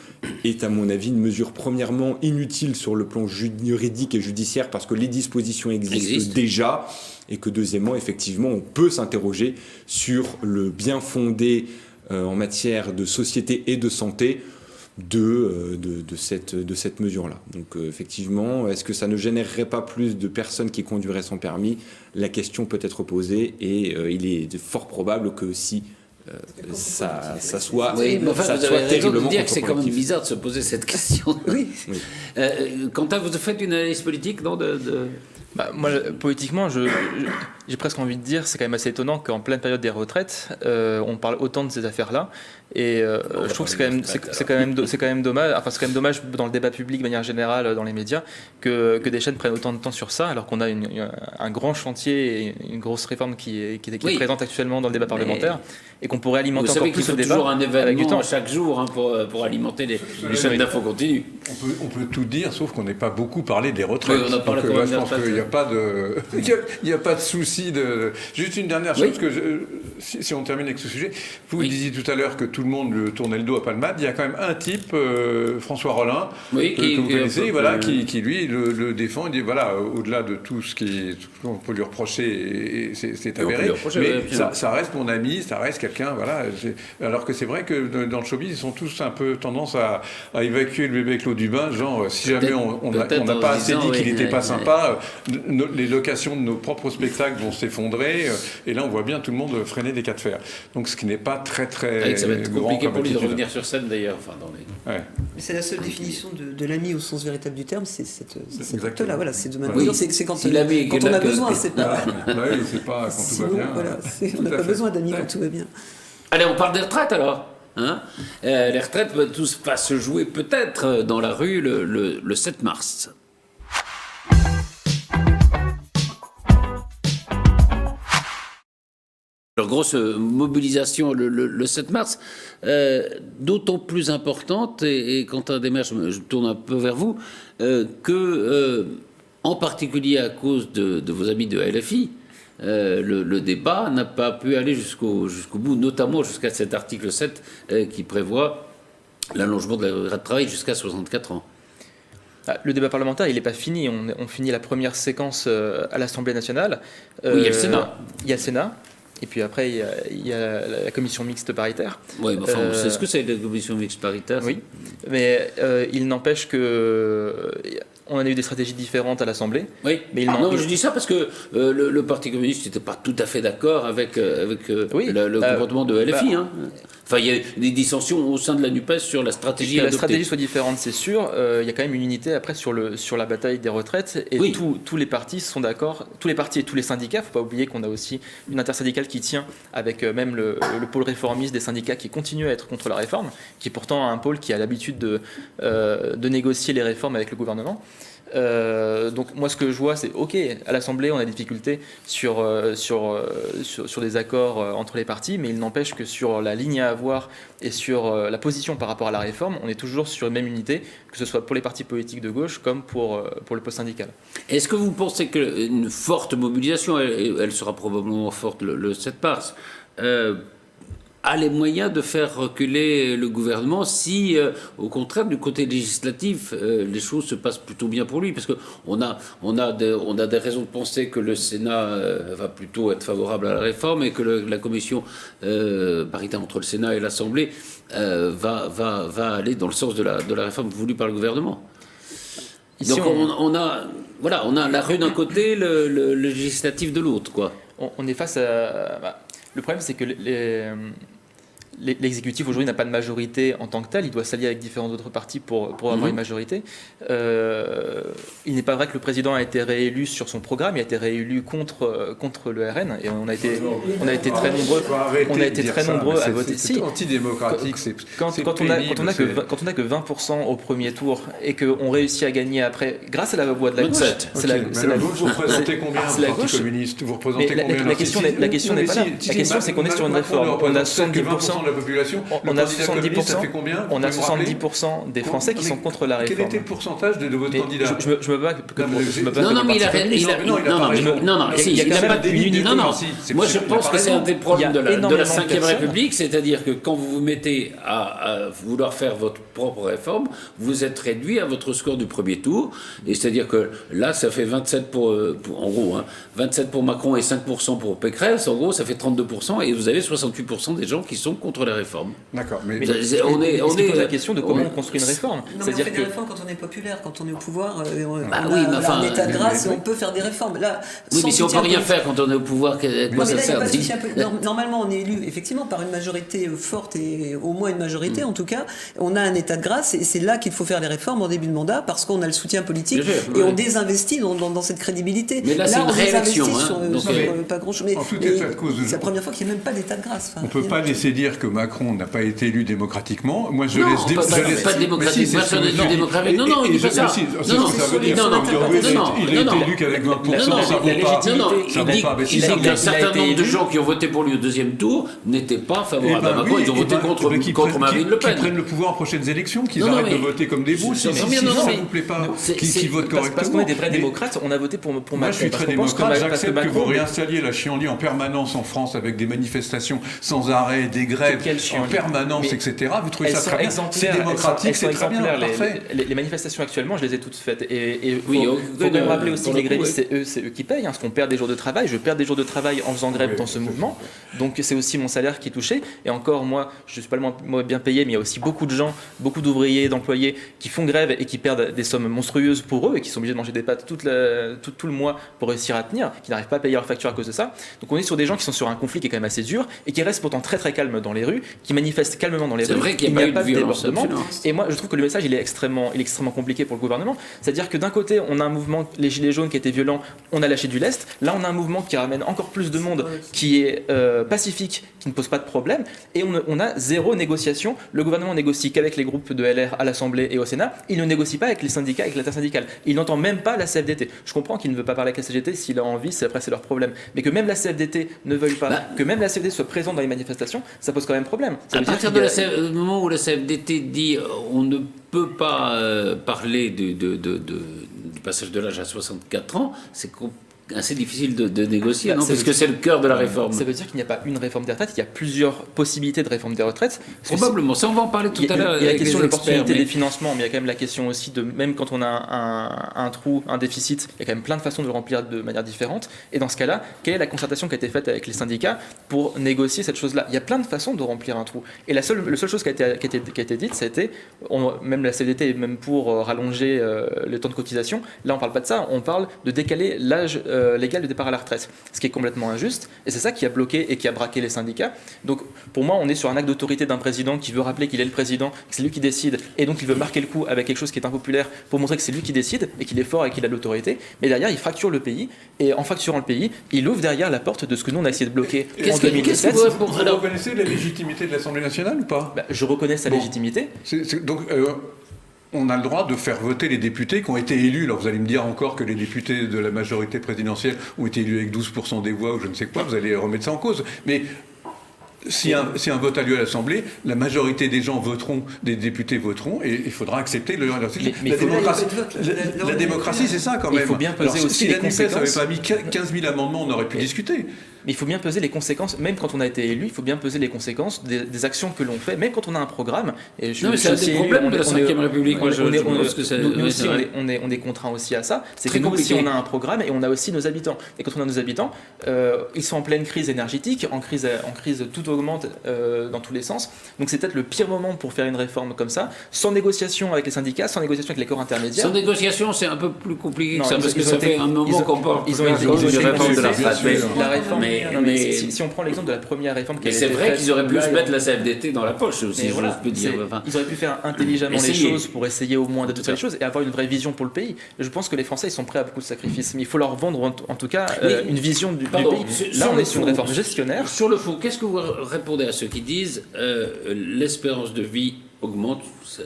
est, à mon avis, une mesure premièrement inutile sur le plan juridique et judiciaire parce que les dispositions existent déjà. Et que deuxièmement, effectivement, on peut s'interroger sur le bien fondé en matière de société et de santé de cette mesure-là. Donc effectivement, est-ce que ça ne générerait pas plus de personnes qui conduiraient sans permis ? La question peut être posée et il est fort probable que si ça soit terriblement dire que c'est quand même bizarre de se poser cette question. Oui. Quentin, vous faites une analyse politique, non moi, politiquement, j'ai presque envie de dire, c'est quand même assez étonnant qu'en pleine période des retraites, on parle autant de ces affaires-là. Et je trouve que c'est quand même dommage. Enfin, c'est quand même dommage dans le débat public de manière générale, dans les médias, que des chaînes prennent autant de temps sur ça, alors qu'on a un grand chantier et une grosse réforme qui est présente actuellement dans le débat parlementaire, et qu'on pourrait alimenter encore plus le débat. Toujours un événement chaque jour pour alimenter les chaînes d'infos continues. On peut tout dire, sauf qu'on n'est pas beaucoup parlé des retraites. Oui, on a parlé donc, je pense qu'il n'y a pas de souci de. Juste une dernière chose si on termine avec ce sujet, vous disiez tout à l'heure que tout le monde tournait le dos à Palmade. Il y a quand même un type, François Rollin, que vous connaissez, qui lui le défend. Il dit voilà, au-delà de tout ce qu'on peut lui reprocher, c'est avéré. Mais ça reste mon ami, ça reste quelqu'un, voilà. Alors que c'est vrai que dans le showbiz, ils sont tous un peu tendance à évacuer le bébé avec l'eau du bain, genre si jamais on n'a pas assez dit qu'il n'était pas sympa, les locations de nos propres spectacles vont s'effondrer. Et là, on voit bien tout le monde freiner des cas de fer. Donc, ce qui n'est pas très ça va être compliqué pour lui de revenir sur scène d'ailleurs. Mais c'est la seule définition de l'ami au sens véritable du terme, c'est cet acte-là. Voilà, c'est de manière c'est quand on a besoin, c'est pas. C'est pas quand tout va bien. Voilà, on n'a pas besoin d'amis quand tout va bien. Allez, on parle des retraites alors. Les retraites, tout va se jouer peut-être dans la rue le 7 mars. Alors, grosse mobilisation le 7 mars, d'autant plus importante, et Quentin Desmaires, je tourne un peu vers vous, que, en particulier à cause de vos amis de LFI, le débat n'a pas pu aller jusqu'au bout, notamment jusqu'à cet article 7 qui prévoit l'allongement de la durée de travail jusqu'à 64 ans. Le débat parlementaire, il n'est pas fini. On finit la première séquence à l'Assemblée nationale. Oui, il y a le Sénat. Il y a le Sénat. Et puis après, il y a la commission mixte paritaire. Oui, mais enfin, c'est ce que c'est la commission mixte paritaire. Oui, mais il n'empêche que on a eu des stratégies différentes à l'Assemblée. Oui, mais je dis ça parce que le Parti communiste n'était pas tout à fait d'accord avec le comportement de LFI. Enfin, il y a des dissensions au sein de la NUPES sur la stratégie adoptée. Que la stratégie soit différente, c'est sûr. Il y a quand même une unité après sur la bataille des retraites. Et tous les partis sont d'accord. Tous les partis et tous les syndicats. Il ne faut pas oublier qu'on a aussi une intersyndicale qui tient avec même le pôle réformiste des syndicats qui continue à être contre la réforme, qui est pourtant un pôle qui a l'habitude de négocier les réformes avec le gouvernement. Donc moi ce que je vois c'est ok, à l'Assemblée on a des difficultés sur des accords entre les partis, mais il n'empêche que sur la ligne à avoir et sur la position par rapport à la réforme, on est toujours sur une même unité, que ce soit pour les partis politiques de gauche comme pour le pôle syndical. Est-ce que vous pensez qu'une forte mobilisation, elle sera probablement forte le 7 mars, a les moyens de faire reculer le gouvernement si, au contraire, du côté législatif, les choses se passent plutôt bien pour lui? Parce qu'on a des raisons de penser que le Sénat va plutôt être favorable à la réforme et que la commission paritaire entre le Sénat et l'Assemblée va aller dans le sens de la réforme voulue par le gouvernement. Ici, donc on a la rue d'un côté, le législatif de l'autre, quoi. On est face à... Le problème, c'est que l'exécutif aujourd'hui n'a pas de majorité en tant que tel, il doit s'allier avec différents autres partis pour avoir une majorité. Il n'est pas vrai que le président a été réélu sur son programme, il a été réélu contre le RN, et on a été très nombreux à voter. C'est antidémocratique, quand on a que 20% au premier tour et qu'on réussit à gagner après, grâce à la voix de la gauche, c'est la gauche. Vous représentez combien le Parti communiste? Vous représentez combien? La question n'est pas là. La question c'est qu'on est sur une réforme. On a 70%. La population, on a 70% des Français qui sont contre la réforme. Quel était le pourcentage de votre candidat? Je me bats. Non, mais il a pas une unité. Moi, je pense que c'est un des problèmes de la 5e République, c'est-à-dire que quand vous vous mettez à vouloir faire votre propre réforme, vous êtes réduit à votre score du premier tour, et c'est-à-dire que là, ça fait 27 en gros, 27 pour Macron et 5% pour Pécresse, en gros, ça fait 32%, et vous avez 68% des gens qui sont contre la réforme. D'accord, mais on est la question de comment on construit une réforme. C'est-à-dire que des réformes quand on est populaire, quand on est au pouvoir, on a un état de grâce, on peut faire des réformes. Là, oui, mais si on peut rien faire quand on est au pouvoir, quoi ça sert? Normalement, on est élu effectivement par une majorité forte et au moins une majorité en tout cas. On a un état de grâce et c'est là qu'il faut faire les réformes en début de mandat parce qu'on a le soutien politique et on désinvestit dans cette crédibilité. Mais là, c'est une réélection. Pas grand-chose. Mais c'est la première fois qu'il n'y a même pas d'état de grâce. On ne peut pas laisser dire que Macron n'a pas été élu démocratiquement. Moi, je laisse pas démocratique. Personne n'est élu démocratiquement. Non, il dit pas ça. Il est élu qu'avec 20%. Ça vaut pas. Il dit qu'un certain nombre de gens qui ont voté pour lui au deuxième tour n'étaient pas favorables à Macron. Ils ont voté contre Marine Le Pen. Qui prennent le pouvoir aux prochaines élections, qu'ils arrêtent de voter comme des bouts. Si ça ne vous plaît pas, qu'ils votent correctement. Parce qu'on est des vrais démocrates, on a voté pour Macron. Moi, je suis très démocrate. J'accepte que vous réinstalliez la chienlit en permanence en France avec des manifestations sans arrêt, des grèves en permanence, etc. Vous trouvez ça très bien? C'est démocratique, c'est très bien, parfait. Les manifestations actuellement, je les ai toutes faites. Et il faut quand même rappeler aussi que les grévistes, c'est eux qui payent. Parce qu'on perd des jours de travail. Je perds des jours de travail en faisant grève dans ce mouvement. Donc c'est aussi mon salaire qui est touché. Et encore, moi, je ne suis pas le bien payé, mais il y a aussi beaucoup de gens, beaucoup d'ouvriers, d'employés qui font grève et qui perdent des sommes monstrueuses pour eux et qui sont obligés de manger des pâtes tout le mois pour réussir à tenir, qui n'arrivent pas à payer leurs factures à cause de ça. Donc on est sur des gens qui sont sur un conflit qui est quand même assez dur et qui restent pourtant très très calmes dans les rues, qui manifestent calmement dans les rues. C'est vrai qu'il n'y a pas eu de débordement. Et moi, je trouve que le message il est extrêmement compliqué pour le gouvernement. C'est-à-dire que d'un côté, on a un mouvement, les Gilets jaunes, qui était violent, on a lâché du lest. Là, on a un mouvement qui ramène encore plus de monde, qui est pacifique, qui ne pose pas de problème. Et on a zéro négociation. Le gouvernement négocie qu'avec les groupes de LR à l'Assemblée et au Sénat. Il ne négocie pas avec les syndicats, avec l'intersyndicale. Il n'entend même pas la CFDT. Je comprends qu'il ne veut pas parler avec la CGT. S'il a envie, après c'est leur problème. Mais que même la CFDT ne veuille pas, que même la CFDT soit présente dans les manifestations, ça pose quand même problème. À partir du moment où la CFDT dit on ne peut pas parler du passage de l'âge à 64 ans, c'est assez difficile de négocier, non? Parce que c'est le cœur de la réforme. Ça veut dire qu'il n'y a pas une réforme des retraites, il y a plusieurs possibilités de réforme des retraites. Probablement, ça on va en parler tout à l'heure. Il y a la question de l'opportunité des financements, mais il y a quand même la question aussi de, même quand on a un trou, un déficit, il y a quand même plein de façons de le remplir de manière différente. Et dans ce cas-là, quelle est la concertation qui a été faite avec les syndicats pour négocier cette chose-là? Il y a plein de façons de remplir un trou. Et la seule chose qui a été dite, ça a été, même la CFDT, même pour rallonger le temps de cotisation, là on ne parle pas de ça, on parle de décaler l'âge légal de départ à la retraite, ce qui est complètement injuste, et c'est ça qui a bloqué et qui a braqué les syndicats. Donc pour moi, on est sur un acte d'autorité d'un président qui veut rappeler qu'il est le président, que c'est lui qui décide, et donc il veut marquer le coup avec quelque chose qui est impopulaire pour montrer que c'est lui qui décide, et qu'il est fort et qu'il a l'autorité, mais derrière il fracture le pays, et en fracturant le pays, il ouvre derrière la porte de ce que nous on a essayé de bloquer en 2017. Vous reconnaissez la légitimité de l'Assemblée nationale ou pas? Je reconnais sa légitimité. on a le droit de faire voter les députés qui ont été élus. Alors vous allez me dire encore que les députés de la majorité présidentielle ont été élus avec 12% des voix ou je ne sais quoi, vous allez remettre ça en cause. Mais si un vote a lieu à l'Assemblée, la majorité des gens voteront, des députés voteront, et il faudra accepter la démocratie, c'est ça quand même. Il faut bien peser aussi les conséquences. Si la NUPES n'avait pas mis 15 000 amendements, on aurait pu discuter. Mais il faut bien peser les conséquences, même quand on a été élu, il faut bien peser les conséquences des actions que l'on fait, même quand on a un programme. Et non, mais c'est un des problèmes de la 5e République. On est contraint aussi à ça. C'est que nous aussi, on a un programme et on a aussi nos habitants. Et quand on a nos habitants, ils sont en pleine crise énergétique, en crise tout augmente dans tous les sens. Donc c'est peut-être le pire moment pour faire une réforme comme ça, sans négociation avec les syndicats, sans négociation avec les corps intermédiaires. Sans négociation, c'est un peu plus compliqué que ça, parce que ça fait un moment qu'on parle une réforme de la réforme. Mais si on prend l'exemple de la première réforme qui a été faite... C'est vrai qu'ils auraient pu se mettre la CFDT dans la poche aussi, je peux dire. Ils auraient pu faire intelligemment les choses pour essayer au moins de faire les choses et avoir une vraie vision pour le pays. Je pense que les Français ils sont prêts à beaucoup de sacrifices, mais il faut leur vendre en tout cas une vision du pays. Là, on est sur une réforme gestionnaire. Sur le fond, qu'est-ce que vous répondez à ceux qui disent l'espérance de vie augmente, c'est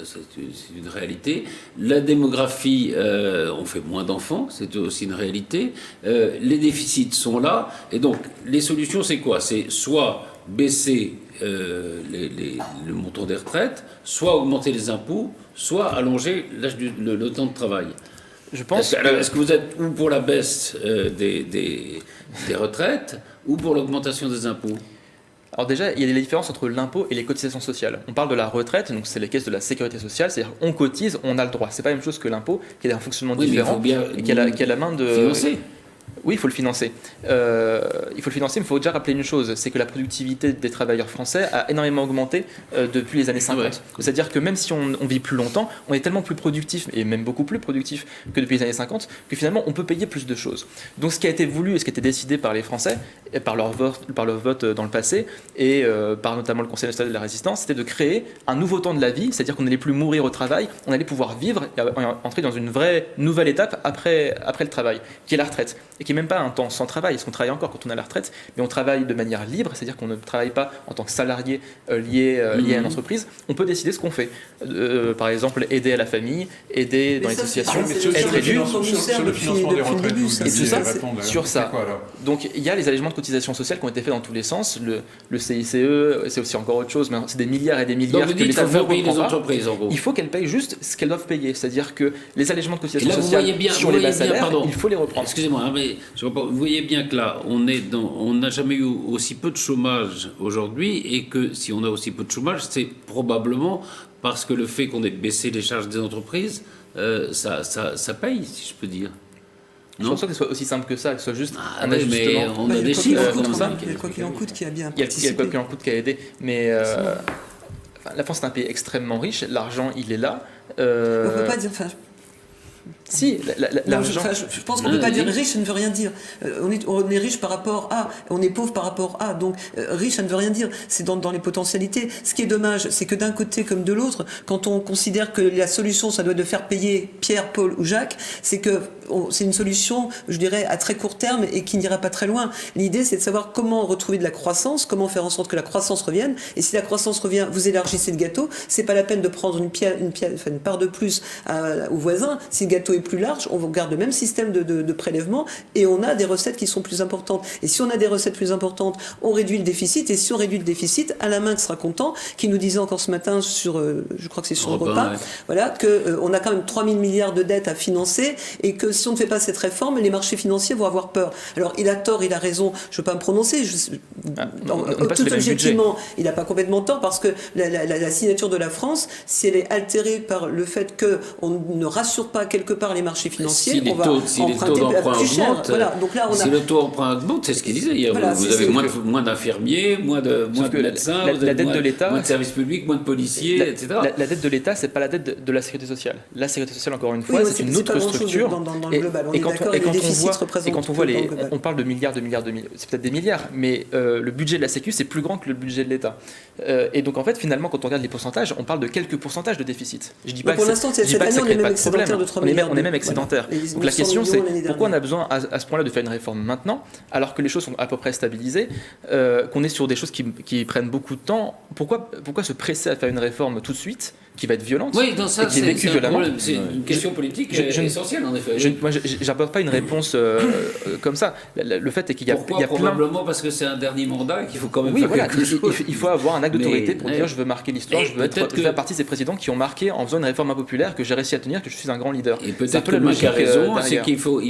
une réalité. La démographie, on fait moins d'enfants, c'est aussi une réalité. Les déficits sont là. Et donc, les solutions, c'est quoi? C'est soit baisser le montant des retraites, soit augmenter les impôts, soit allonger le temps de travail. Je pense est-ce que vous êtes ou pour la baisse des retraites ou pour l'augmentation des impôts? Alors déjà, il y a des différences entre l'impôt et les cotisations sociales. On parle de la retraite, donc c'est les caisses de la sécurité sociale, c'est-à-dire on cotise, on a le droit. C'est pas la même chose que l'impôt, qui a un fonctionnement différent et qui a la main de... Financer. Oui, il faut le financer. Mais il faut déjà rappeler une chose, c'est que la productivité des travailleurs français a énormément augmenté depuis les années 50. Ouais. C'est-à-dire que même si on vit plus longtemps, on est tellement plus productif, et même beaucoup plus productif que depuis les années 50, que finalement on peut payer plus de choses. Donc ce qui a été voulu et ce qui a été décidé par les Français, et par leur vote dans le passé, et par notamment le Conseil national de la résistance, c'était de créer un nouveau temps de la vie, c'est-à-dire qu'on n'allait plus mourir au travail, on allait pouvoir vivre et entrer dans une vraie nouvelle étape après le travail, qui est la retraite. Et qui n'est même pas un temps sans travail, parce qu'on travaille encore quand on a la retraite, mais on travaille de manière libre, c'est-à-dire qu'on ne travaille pas en tant que salarié lié à une entreprise. On peut décider ce qu'on fait. Par exemple, aider à la famille, aider dans les associations, être élu. Sur le financement des retraites, et tout ça, sur ça. Donc il y a les allégements de cotisations sociales qui ont été faits dans tous les sens. Le CICE, c'est aussi encore autre chose, mais c'est des milliards et des milliards que l'État ne reprend pas. Il faut qu'elles payent juste ce qu'elles doivent payer. C'est-à-dire que les allégements de cotisations sociales sur les bas salaires, il faut les reprendre. Excusez-moi, mais vous voyez bien que là, on n'a jamais eu aussi peu de chômage aujourd'hui, et que si on a aussi peu de chômage, c'est probablement parce que le fait qu'on ait baissé les charges des entreprises, ça paye, si je peux dire. Je pense pas que ce soit aussi simple que ça, que ce soit juste un ajustement. Mais on a des chiffres comme ça. Il y a quoi qu'il en coûte qui a bien participé. Il y a quoi qu'il en coûte qui a aidé, mais la France est un pays extrêmement riche, l'argent il est là. On ne peut pas dire... Si, je pense qu'on ne peut pas dire riche, ça ne veut rien dire. On est riche par rapport à, on est pauvre par rapport à. Donc riche, ça ne veut rien dire. C'est dans les potentialités. Ce qui est dommage, c'est que d'un côté comme de l'autre, quand on considère que la solution, ça doit être de faire payer Pierre, Paul ou Jacques, c'est que c'est une solution, je dirais, à très court terme et qui n'ira pas très loin. L'idée, c'est de savoir comment retrouver de la croissance, comment faire en sorte que la croissance revienne. Et si la croissance revient, vous élargissez le gâteau. C'est pas la peine de prendre une part de plus au voisin. Si le gâteau est plus large, on garde le même système de prélèvement et on a des recettes qui sont plus importantes. Et si on a des recettes plus importantes, on réduit le déficit. Et si on réduit le déficit, Alain Minc sera content, qui nous disait encore ce matin sur, je crois que c'est sur le repas, ouais. Voilà, qu'on a quand même 3 000 milliards de dettes à financer et que si on ne fait pas cette réforme, les marchés financiers vont avoir peur. Alors il a tort, il a raison, je ne veux pas me prononcer. Tout objectivement, il n'a pas complètement tort parce que la signature de la France, si elle est altérée par le fait qu'on ne rassure pas quelque part les marchés financiers, on va emprunter plus cher. Voilà. Donc là, si le taux d'emprunt augmente, c'est ce qu'il disait. Voilà, vous avez moins d'infirmiers, moins de médecins, la dette de l'État, moins de services publics, moins de policiers, etc. La dette de l'État, c'est pas la dette de la sécurité sociale. La sécurité sociale, encore une fois, c'est une autre structure. Dans le global. Et quand on voit on parle de milliards, c'est peut-être des milliards, mais le budget de la Sécu, c'est plus grand que le budget de l'État. Et donc en fait, finalement, quand on regarde les pourcentages, on parle de quelques pourcentages de déficit. Je dis pas pour l'instant, cette année, on est même excédentaire de 3 milliards. On est même excédentaire. Voilà. Donc la question, c'est pourquoi on a besoin à ce point-là de faire une réforme maintenant, alors que les choses sont à peu près stabilisées, qu'on est sur des choses qui prennent beaucoup de temps. Pourquoi se presser à faire une réforme tout de suite qui va être violente oui, dans ça, et qui est vécue violemment. C'est une question politique essentielle, en effet. Moi, je n'apporte pas une réponse comme ça. Le fait est qu'il y a, probablement parce que c'est un dernier mandat et qu'il faut quand même faire quelque chose. Il faut avoir un acte d'autorité pour dire je veux marquer l'histoire, je veux faire partie de ces présidents qui ont marqué en faisant une réforme impopulaire que j'ai réussi à tenir, que je suis un grand leader. Et peut-être que Marc a raison, c'est qu'il faut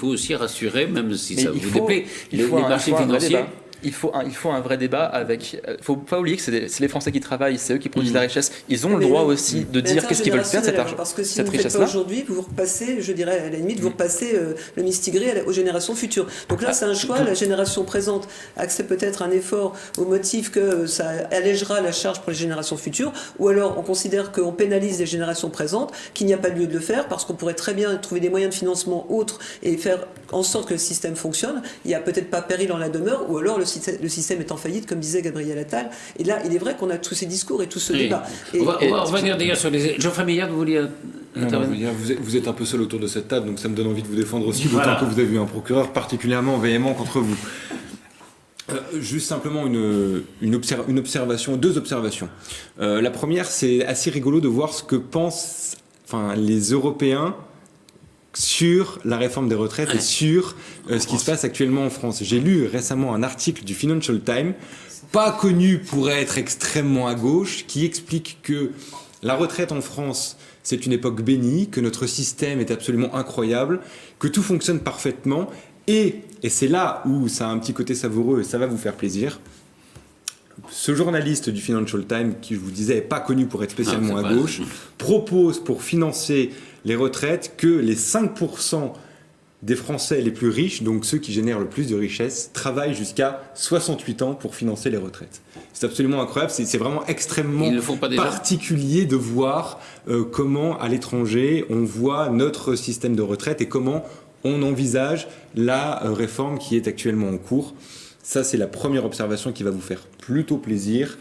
aussi rassurer, même si ça vous déplaît, les marchés financiers. Il faut un vrai débat avec. Faut pas oublier que c'est les Français qui travaillent, c'est eux qui produisent la richesse. Ils ont le droit aussi de dire qu'est-ce qu'ils veulent faire de cet argent. Parce que si vous ne le faites pas aujourd'hui, vous repassez, je dirais à la limite, vous repassez le mistigris aux générations futures. Donc là, c'est un choix. La génération présente accepte peut-être un effort au motif que ça allégera la charge pour les générations futures, ou alors on considère qu'on pénalise les générations présentes, qu'il n'y a pas lieu de le faire parce qu'on pourrait très bien trouver des moyens de financement autres et faire en sorte que le système fonctionne. Il n'y a peut-être pas péril en la demeure, ou alors le système est en faillite, comme disait Gabriel Attal. Et là, il est vrai qu'on a tous ces discours et tout ce débat. On va revenir d'ailleurs sur les... Jean-François Meillard, vous vouliez... Vous êtes un peu seul autour de cette table, donc ça me donne envie de vous défendre aussi, d'autant que vous avez eu un procureur particulièrement véhément contre vous. Juste simplement une observation, deux observations. La première, c'est assez rigolo de voir ce que pensent les Européens sur la réforme des retraites et sur ce qui se passe actuellement en France. J'ai lu récemment un article du Financial Times, pas connu pour être extrêmement à gauche, qui explique que la retraite en France, c'est une époque bénie, que notre système est absolument incroyable, que tout fonctionne parfaitement, et c'est là où ça a un petit côté savoureux et ça va vous faire plaisir. Ce journaliste du Financial Times, qui je vous disais n'est pas connu pour être spécialement à gauche, propose pour financer les retraites que les 5% des Français les plus riches, donc ceux qui génèrent le plus de richesses, travaillent jusqu'à 68 ans pour financer les retraites. C'est absolument incroyable, c'est vraiment extrêmement particulier de voir comment à l'étranger on voit notre système de retraite et comment on envisage la réforme qui est actuellement en cours. Ça, c'est la première observation qui va vous faire plutôt plaisir.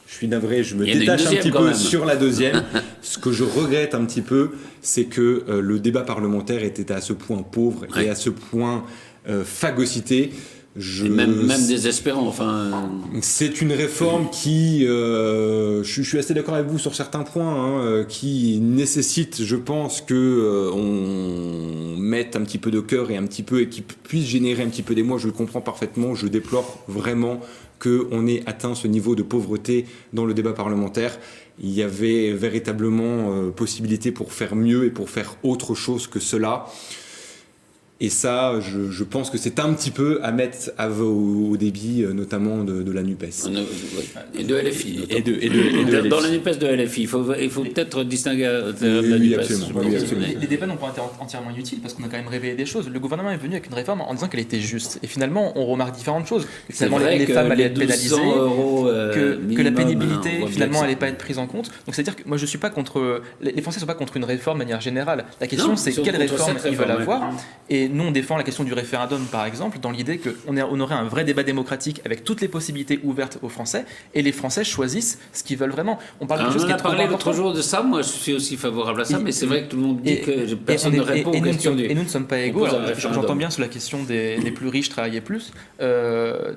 Je suis navré, je me détache un petit peu sur la deuxième. Ce que je regrette un petit peu, c'est que le débat parlementaire était à ce point pauvre et à ce point phagocyté. Même désespérant. C'est une réforme qui, je suis assez d'accord avec vous sur certains points, qui nécessite, je pense, que on mette un petit peu de cœur et qui puisse générer un petit peu d'émoi. Je le comprends parfaitement. Je déplore vraiment qu'on ait atteint ce niveau de pauvreté dans le débat parlementaire. Il y avait véritablement possibilité pour faire mieux et pour faire autre chose que cela. Et ça, je pense que c'est un petit peu à mettre au débit, notamment de la NUPES. Et de LFI. Dans la NUPES de LFI, il faut peut-être distinguer la NUPES. Absolument. Les débats n'ont pas été entièrement inutiles parce qu'on a quand même révélé des choses. Le gouvernement est venu avec une réforme en disant qu'elle était juste. Et finalement, on remarque différentes choses. Finalement, les femmes allaient être pénalisées, que la pénibilité, finalement, n'allait pas être prise en compte. Donc, c'est-à-dire que moi, je ne suis pas contre... Les Français ne sont pas contre une réforme de manière générale. La question, c'est quelle réforme ils veulent avoir. Et nous, on défend la question du référendum, par exemple, dans l'idée qu'on aurait un vrai débat démocratique avec toutes les possibilités ouvertes aux Français, et les Français choisissent ce qu'ils veulent vraiment. On parle de choses qui est parlé l'autre jour de ça, moi je suis aussi favorable à ça, mais c'est vrai que tout le monde dit que personne ne répond aux questions. Et nous ne sommes pas égaux. J'entends bien sur la question des plus riches travailler plus.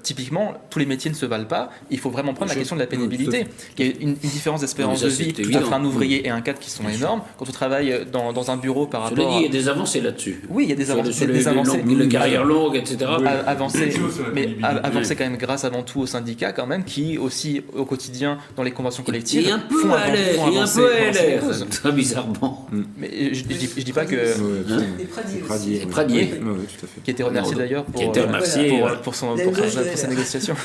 Typiquement, tous les métiers ne se valent pas. Il faut vraiment prendre la question de la pénibilité. Il y a une différence d'espérance de vie entre un ouvrier et un cadre qui sont énormes. Quand on travaille dans un bureau par rapport à... Il y a des avancées là-dessus. Oui, il y a des avancées. Les carrières longues, etc. Avancer quand même grâce avant tout aux syndicats quand même, qui aussi au quotidien dans les conventions collectives font avancer très bizarrement. Mais je dis pas que Pradier, qui a été remercié d'ailleurs pour sa négociation.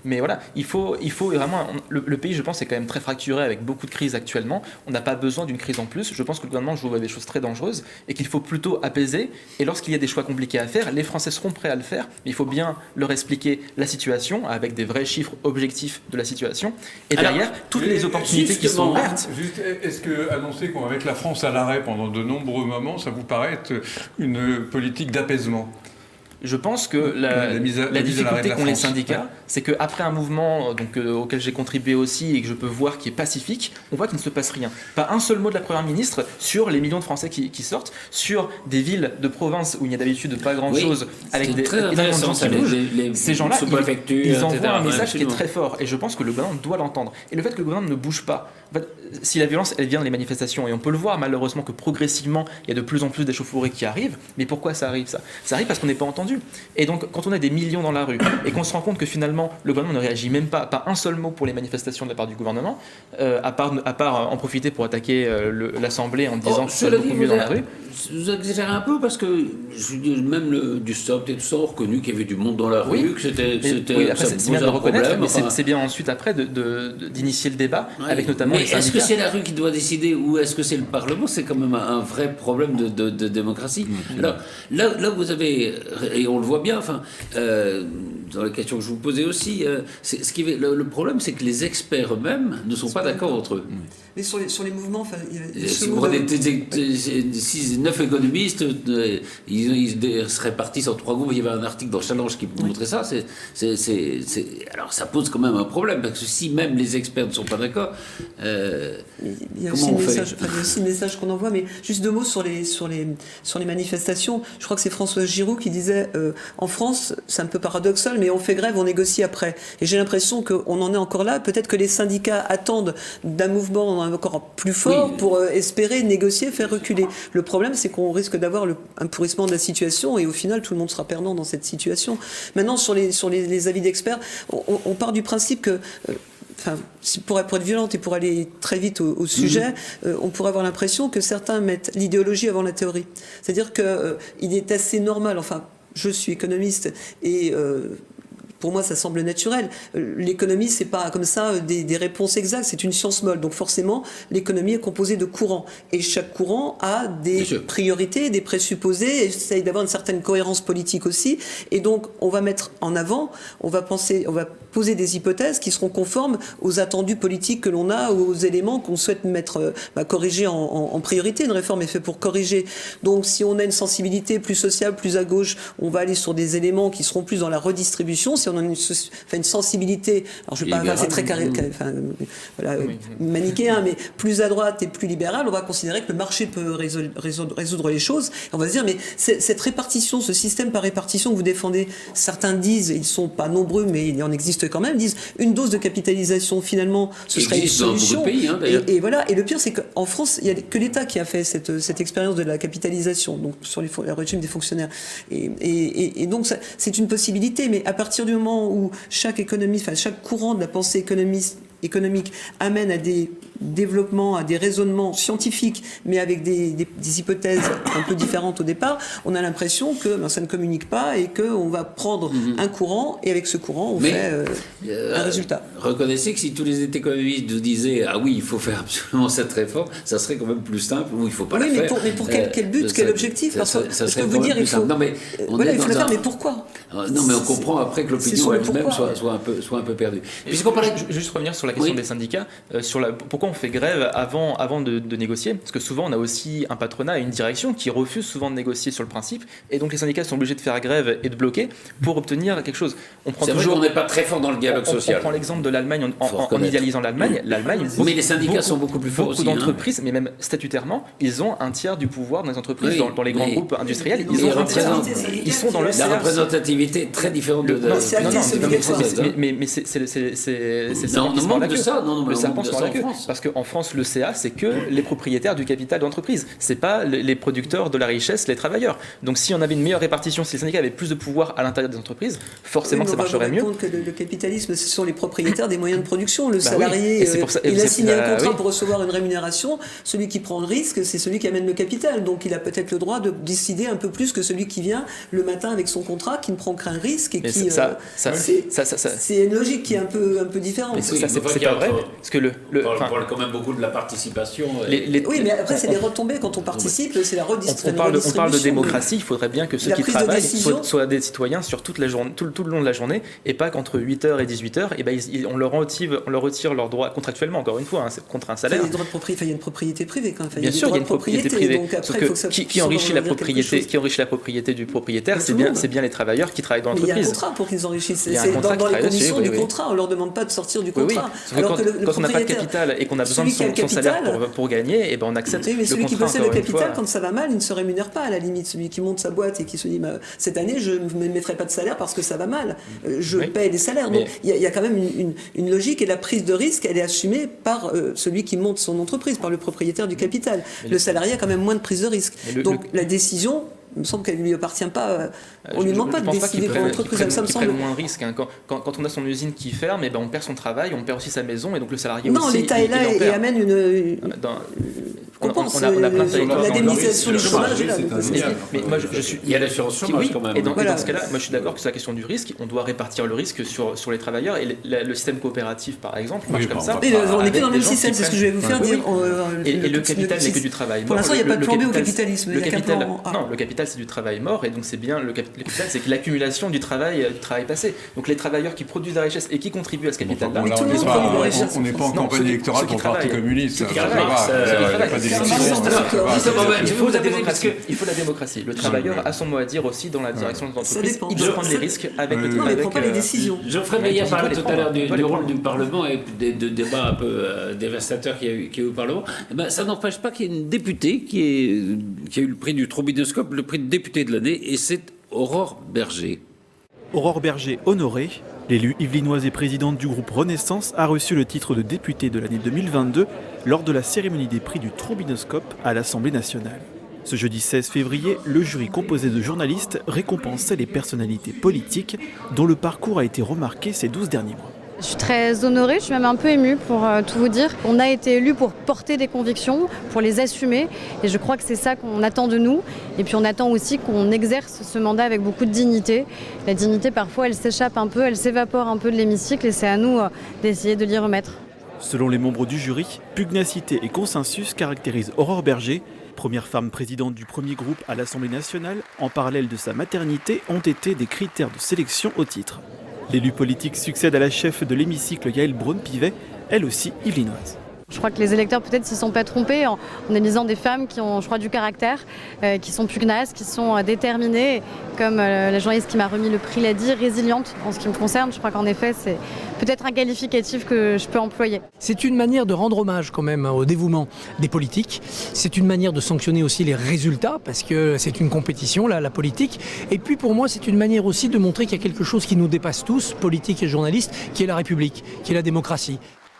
Mais voilà, il faut vraiment le pays, je pense, est quand même très fracturé avec beaucoup de crises actuellement. On n'a pas besoin d'une crise en plus. Je pense que le gouvernement joue à des choses très dangereuses et qu'il faut plutôt apaiser. Et lorsqu'il y a des choix compliqués à faire, les Français seront prêts à le faire, mais il faut bien leur expliquer la situation avec des vrais chiffres objectifs de la situation et derrière toutes les opportunités qui sont ouvertes. Est-ce que annoncer qu'on va mettre la France à l'arrêt pendant de nombreux moments, ça vous paraît être une politique d'apaisement ? Je pense que la difficulté qu'ont les syndicats, c'est qu'après un mouvement auquel j'ai contribué aussi et que je peux voir qui est pacifique, on voit qu'il ne se passe rien. Pas un seul mot de la Première ministre sur les millions de Français qui sortent, sur des villes de province où il n'y a d'habitude pas grand-chose, avec énormément de gens qui bougent. Ces gens-là, ils envoient un message qui est très fort et je pense que le gouvernement doit l'entendre. Et le fait que le gouvernement ne bouge pas, si la violence, elle vient des manifestations, et on peut le voir malheureusement que progressivement, il y a de plus en plus d'échauffourées qui arrivent, mais pourquoi ça arrive ça ? Ça arrive parce qu'on n'est pas entendu. Et donc, quand on a des millions dans la rue, et qu'on se rend compte que finalement, le gouvernement ne réagit même pas un seul mot pour les manifestations de la part du gouvernement, à part en profiter pour attaquer l'Assemblée en disant que c'est beaucoup mieux dans la rue. Vous exagérez un peu parce que même du SOP et tout ça ont reconnu qu'il y avait du monde dans la rue, que c'était c'est bien de le reconnaître, mais c'est bien ensuite après d'initier le débat avec notamment les syndicats. Est-ce que c'est la rue qui doit décider ou est-ce que c'est le Parlement ? C'est quand même un vrai problème de démocratie. Alors là vous avez, et on le voit bien, dans les questions que je vous posais aussi, le problème c'est que les experts eux-mêmes ne sont pas d'accord entre eux. Mais sur les mouvements, si vous prenez 9 économistes, ils se répartissent en 3 groupes. Il y avait un article dans Challenge qui montrait ça. Alors ça pose quand même un problème, parce que si même les experts ne sont pas d'accord, il y a aussi le message qu'on envoie, mais juste 2 mots sur les manifestations. Je crois que c'est François Giroud qui disait en France, c'est un peu paradoxal, mais on fait grève, on négocie après. Et j'ai l'impression qu'on en est encore là. Peut-être que les syndicats attendent d'un mouvement encore plus fort pour espérer négocier, faire reculer. Le problème, c'est qu'on risque d'avoir un pourrissement de la situation et au final, tout le monde sera perdant dans cette situation. Maintenant, sur les avis d'experts, on part du principe que pour être violente et pour aller très vite au sujet, on pourrait avoir l'impression que certains mettent l'idéologie avant la théorie. C'est-à-dire qu'il est assez normal, je suis économiste et pour moi, ça semble naturel. L'économie, c'est pas comme ça des réponses exactes, c'est une science molle. Donc forcément, l'économie est composée de courants. Et chaque courant a des priorités, des présupposés, et essaye d'avoir une certaine cohérence politique aussi. Et donc, on va mettre en avant, on va poser des hypothèses qui seront conformes aux attendus politiques que l'on a, aux éléments qu'on souhaite corriger en priorité. Une réforme est faite pour corriger. Donc, si on a une sensibilité plus sociale, plus à gauche, on va aller sur des éléments qui seront plus dans la redistribution. Si on a une sensibilité, alors je ne vais pas c'est très manichéen, mais plus à droite et plus libéral, on va considérer que le marché peut résoudre les choses. Et on va se dire, mais cette répartition, ce système par répartition que vous défendez, certains disent, ils ne sont pas nombreux, mais il en existe quand même, disent une dose de capitalisation, finalement, ce serait une solution. Dans beaucoup de pays, et voilà. Et le pire, c'est qu'en France, il n'y a que l'État qui a fait cette expérience de la capitalisation, donc sur le régime des fonctionnaires. Et donc, c'est une possibilité, mais à partir du moment où chaque courant de la pensée économique amène à des développements, à des raisonnements scientifiques, mais avec des hypothèses un peu différentes au départ, on a l'impression que ça ne communique pas et qu'on va prendre un courant et avec ce courant, on fait un résultat. Reconnaissez que si tous les économistes nous disaient « Ah oui, il faut faire absolument cette réforme », ça serait quand même plus simple ou il ne faut pas la faire. Mais pour quel but, quel objectif ? Parce que je peux vous dire, il faut... Non, mais il faut le faire, mais pourquoi ? Non, mais on comprend après que l'opinion elle-même soit un peu perdue. Puisqu'on parlait... Juste revenir sur la question des syndicats, pourquoi on fait grève avant de négocier, parce que souvent on a aussi un patronat et une direction qui refusent souvent de négocier sur le principe, et donc les syndicats sont obligés de faire grève et de bloquer pour obtenir quelque chose. C'est vrai qu'on n'est pas très fort dans le dialogue social. On prend l'exemple de l'Allemagne en idéalisant l'Allemagne. Mais les syndicats sont beaucoup plus forts aussi. Beaucoup d'entreprises, mais même statutairement, ils ont un tiers du pouvoir dans les entreprises, dans les grands groupes industriels. Ils sont dans le CA. La représentativité est très différente de... Mais c'est le serpent qui se mord la queue. Le serpent se mord la queue. Parce qu'en France, le CA, c'est que les propriétaires du capital d'entreprise. C'est pas les producteurs de la richesse, les travailleurs. Donc si on avait une meilleure répartition, si les syndicats avaient plus de pouvoir à l'intérieur des entreprises, forcément que ça marcherait mieux. On va vous répondre que le capitalisme, ce sont les propriétaires des moyens de production. Le salarié, il a signé un contrat pour recevoir une rémunération. Celui qui prend le risque, c'est celui qui amène le capital. Donc il a peut-être le droit de décider un peu plus que celui qui vient le matin avec son contrat, qui ne prend qu'un risque et qui... C'est une logique qui est un peu différente. Mais ça, c'est pas vrai. Parce que on parle quand même beaucoup de la participation. Oui, mais après, c'est les retombées quand on participe, c'est la redistribution. On parle de démocratie, il faudrait bien que ceux qui travaillent soient des citoyens sur toute la journée, tout le long de la journée, et pas qu'entre 8h et 18h, on leur retire leurs droits contractuellement, encore une fois, c'est contre un salaire. Il y a des droits de propriété, il y a une propriété privée quand même. Bien sûr, il y a une propriété privée. Qui enrichit la propriété du propriétaire, c'est bien les travailleurs qui travaillent dans l'entreprise. Il y a un contrat pour qu'ils enrichissent. C'est dans les conditions du contrat, on ne leur demande pas de sortir du contrat. Quand on n'a pas de capital et qu'on a besoin de son salaire pour gagner, et ben on accepte oui, mais celui qui possède le capital, quand ça va mal, il ne se rémunère pas à la limite. Celui qui monte sa boîte et qui se dit cette année, je ne mettrai pas de salaire parce que ça va mal. Je paye des salaires. Donc il y a quand même une logique, et la prise de risque, elle est assumée par celui qui monte son entreprise, par le propriétaire du capital. Le salarié a quand même moins de prise de risque. Donc la décision, il me semble qu'elle ne lui appartient pas. On ne lui demande pas de décider pour l'entreprise. Ça me semble moins de risque. Hein. Quand on a son usine qui ferme, et ben on perd son travail, on perd aussi sa maison, et donc le salarié aussi. Non, l'État est là et amène une. On a plein de l'indemnisation du chômage. Mais moi, il y a l'assurance chômage quand même. Et dans ce cas-là, moi je suis d'accord que c'est la question du risque. On doit répartir le risque sur les travailleurs, et le système coopératif, par exemple, marche comme ça. On n'est plus dans le même système, c'est ce que je vais vous faire dire. Et le capital n'est que du travail. Pour l'instant, il n'y a pas de plan B au capitalisme. Non, le capital c'est du travail mort, et donc c'est bien le capital, c'est l'accumulation du travail passé. Donc les travailleurs qui produisent la richesse et qui contribuent à ce capital-là. On n'est pas en campagne électorale pour le Parti communiste. Il faut la démocratie. Le travailleur a son mot à dire aussi dans la direction de l'entreprise. Il doit prendre les risques avec le travail. Il ne prend pas les décisions. Geoffrey Meyer parlait tout à l'heure du rôle du Parlement et des débats un peu dévastateurs qu'il y a eu au Parlement. Ça n'empêche pas qu'il y ait une députée qui a eu le prix du Trombinoscope, le prix de députée de l'année, et c'est Aurore Berger. Aurore Berger honorée, l'élue yvelinoise et présidente du groupe Renaissance a reçu le titre de députée de l'année 2022 lors de la cérémonie des prix du Trombinoscope à l'Assemblée nationale. Ce jeudi 16 février, le jury composé de journalistes récompensait les personnalités politiques dont le parcours a été remarqué ces 12 derniers mois. Je suis très honorée, je suis même un peu émue pour tout vous dire. On a été élus pour porter des convictions, pour les assumer, et je crois que c'est ça qu'on attend de nous. Et puis on attend aussi qu'on exerce ce mandat avec beaucoup de dignité. La dignité, parfois, elle s'échappe un peu, elle s'évapore un peu de l'hémicycle, et c'est à nous d'essayer de l'y remettre. Selon les membres du jury, pugnacité et consensus caractérisent Aurore Berger. Première femme présidente du premier groupe à l'Assemblée nationale, en parallèle de sa maternité, ont été des critères de sélection au titre. L'élu politique succède à la chef de l'hémicycle Yaël Braun-Pivet, elle aussi yvelinoise. Je crois que les électeurs peut-être s'y sont pas trompés en élisant des femmes qui ont, je crois, du caractère, qui sont pugnaces, qui sont déterminées, comme la journaliste qui m'a remis le prix l'a dit, résiliente en ce qui me concerne. Je crois qu'en effet c'est peut-être un qualificatif que je peux employer. C'est une manière de rendre hommage quand même au dévouement des politiques. C'est une manière de sanctionner aussi les résultats, parce que c'est une compétition, la politique. Et puis pour moi, c'est une manière aussi de montrer qu'il y a quelque chose qui nous dépasse tous, politiques et journalistes, qui est la République, qui est la démocratie.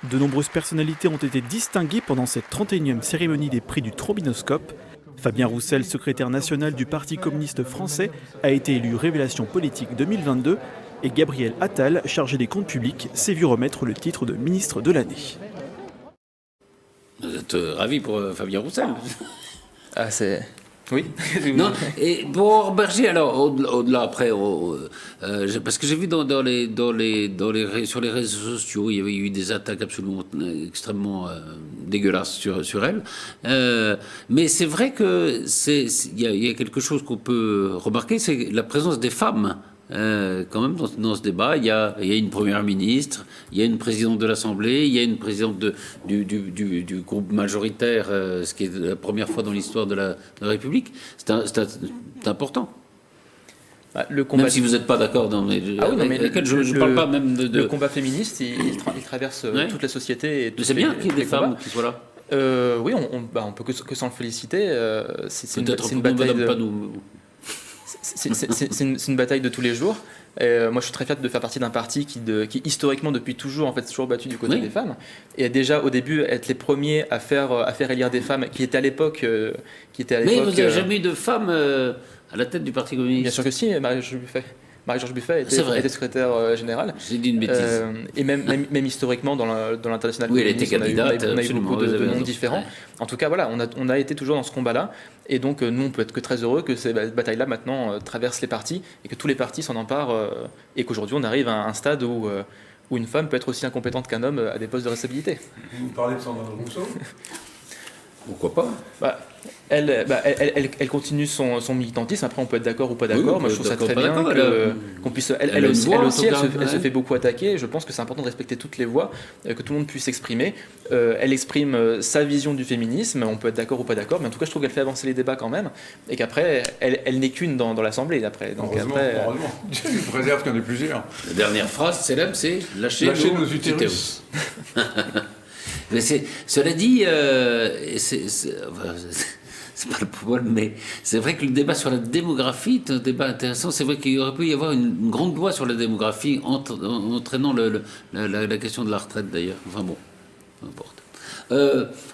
De nombreuses personnalités ont été distinguées pendant cette 31e cérémonie des prix du Trombinoscope. Fabien Roussel, secrétaire national du Parti communiste français, a été élu Révélation politique 2022 et Gabriel Attal, chargé des comptes publics, s'est vu remettre le titre de ministre de l'année. Vous êtes ravi pour Fabien Roussel? Oui. Non, et pour Berger, alors au-delà après, parce que j'ai vu sur les réseaux sociaux, il y avait eu des attaques absolument extrêmement dégueulasses sur elle. Mais c'est vrai que il y a quelque chose qu'on peut remarquer, c'est la présence des femmes. Quand même dans ce débat, il y a une première ministre, il y a une présidente de l'Assemblée, il y a une présidente du groupe majoritaire, ce qui est la première fois dans l'histoire de la République. C'est important. Même si vous n'êtes pas d'accord dans je ne parle pas même de... Le combat féministe, il traverse toute la société. C'est bien qu'il y ait des femmes qui soient là. Oui, on peut que s'en féliciter. C'est une bataille C'est une bataille de tous les jours. Moi, je suis très fier de faire partie d'un parti qui historiquement, depuis toujours, en fait, toujours battu du côté des femmes. Et déjà, au début, être les premiers à faire élire des femmes qui étaient à l'époque... Mais vous n'avez jamais eu de femmes à la tête du Parti communiste? Bien sûr que si, Marie-Georges Buffet était secrétaire générale. J'ai dit une bêtise. Et même historiquement, dans l'international, oui, elle était candidate, on a eu beaucoup de noms différents. En tout cas, voilà, on a été toujours dans ce combat-là. Et donc, nous, on peut être que très heureux que cette bataille-là, maintenant, traverse les partis et que tous les partis s'en emparent. Et qu'aujourd'hui, on arrive à un stade où une femme peut être aussi incompétente qu'un homme à des postes de responsabilité. Vous parlez de Sandrine Rousseau? Pourquoi pas? Elle continue son militantisme. Après, on peut être d'accord ou pas d'accord. Moi, je trouve ça très bien qu'on puisse. Elle aussi, elle se fait beaucoup attaquer. Je pense que c'est important de respecter toutes les voix, que tout le monde puisse s'exprimer. Elle exprime sa vision du féminisme. On peut être d'accord ou pas d'accord, mais en tout cas, je trouve qu'elle fait avancer les débats quand même, et qu'après, elle n'est qu'une dans l'Assemblée. Donc heureusement. Je préserve qu'il y en ait plusieurs. La dernière phrase célèbre, c'est lâchez nos utérus. Mais cela dit, c'est pas le problème, mais c'est vrai que le débat sur la démographie est un débat intéressant. C'est vrai qu'il aurait pu y avoir une grande loi sur la démographie entraînant la question de la retraite d'ailleurs. Enfin bon, peu importe.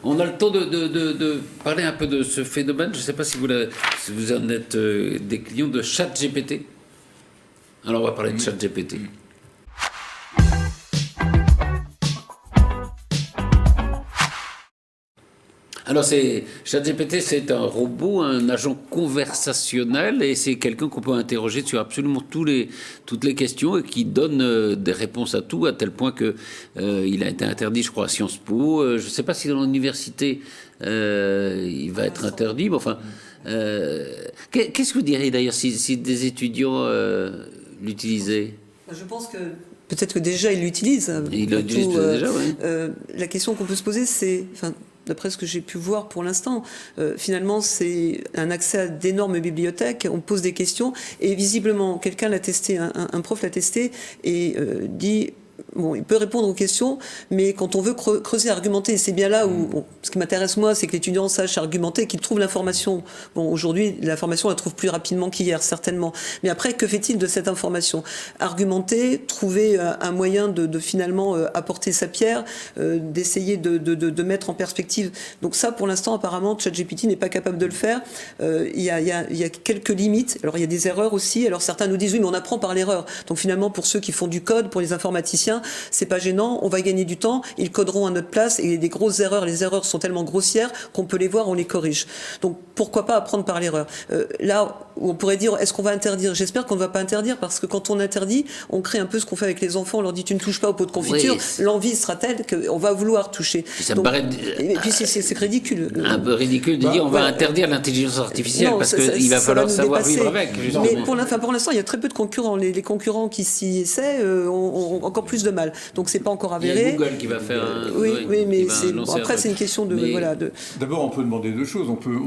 On a le temps de parler un peu de ce phénomène. Je ne sais pas si vous en êtes des clients de ChatGPT. Alors on va parler de ChatGPT. Alors, ChatGPT, c'est un robot, un agent conversationnel, et c'est quelqu'un qu'on peut interroger sur absolument toutes les questions et qui donne des réponses à tout, à tel point que il a été interdit, je crois, à Sciences Po. Je ne sais pas si dans l'université il va être interdit, mais enfin, qu'est-ce que vous diriez d'ailleurs si des étudiants l'utilisaient ? Je pense que peut-être que déjà ils l'utilisent. Ils l'utilisent déjà, oui. La question qu'on peut se poser, c'est, d'après ce que j'ai pu voir pour l'instant, finalement, c'est un accès à d'énormes bibliothèques. On pose des questions et visiblement, quelqu'un l'a testé, un prof l'a testé et dit. Bon, il peut répondre aux questions, mais quand on veut creuser, argumenter, c'est bien là où... Bon, ce qui m'intéresse, moi, c'est que l'étudiant sache argumenter, qu'il trouve l'information. Bon, aujourd'hui, l'information, on la trouve plus rapidement qu'hier, certainement. Mais après, que fait-il de cette information ? Argumenter, trouver un moyen de finalement apporter sa pierre, d'essayer de mettre en perspective. Donc ça, pour l'instant, apparemment, ChatGPT n'est pas capable de le faire. Il y a quelques limites. Alors, il y a des erreurs aussi. Alors, certains nous disent, oui, mais on apprend par l'erreur. Donc, finalement, pour ceux qui font du code, pour les informaticiens, c'est pas gênant, on va gagner du temps, ils coderont à notre place et des grosses erreurs, les erreurs sont tellement grossières qu'on peut les voir, on les corrige. Donc pourquoi pas apprendre par l'erreur ? Là où on pourrait dire, est-ce qu'on va interdire ? J'espère qu'on ne va pas interdire parce que quand on interdit, on crée un peu ce qu'on fait avec les enfants, on leur dit tu ne touches pas au pot de confiture, oui, l'envie sera telle qu'on va vouloir toucher. Ça me paraît... Et puis c'est ridicule. Un peu ridicule de dire on va interdire l'intelligence artificielle parce qu'il va falloir savoir vivre avec. Justement. Mais pour l'instant, il y a très peu de concurrents. Les concurrents qui s'y essaient ont encore plus de mal. Donc c'est pas encore avéré. Il y a Google qui va faire un... Oui, mais après c'est une question de... D'abord, on peut demander deux choses. On peut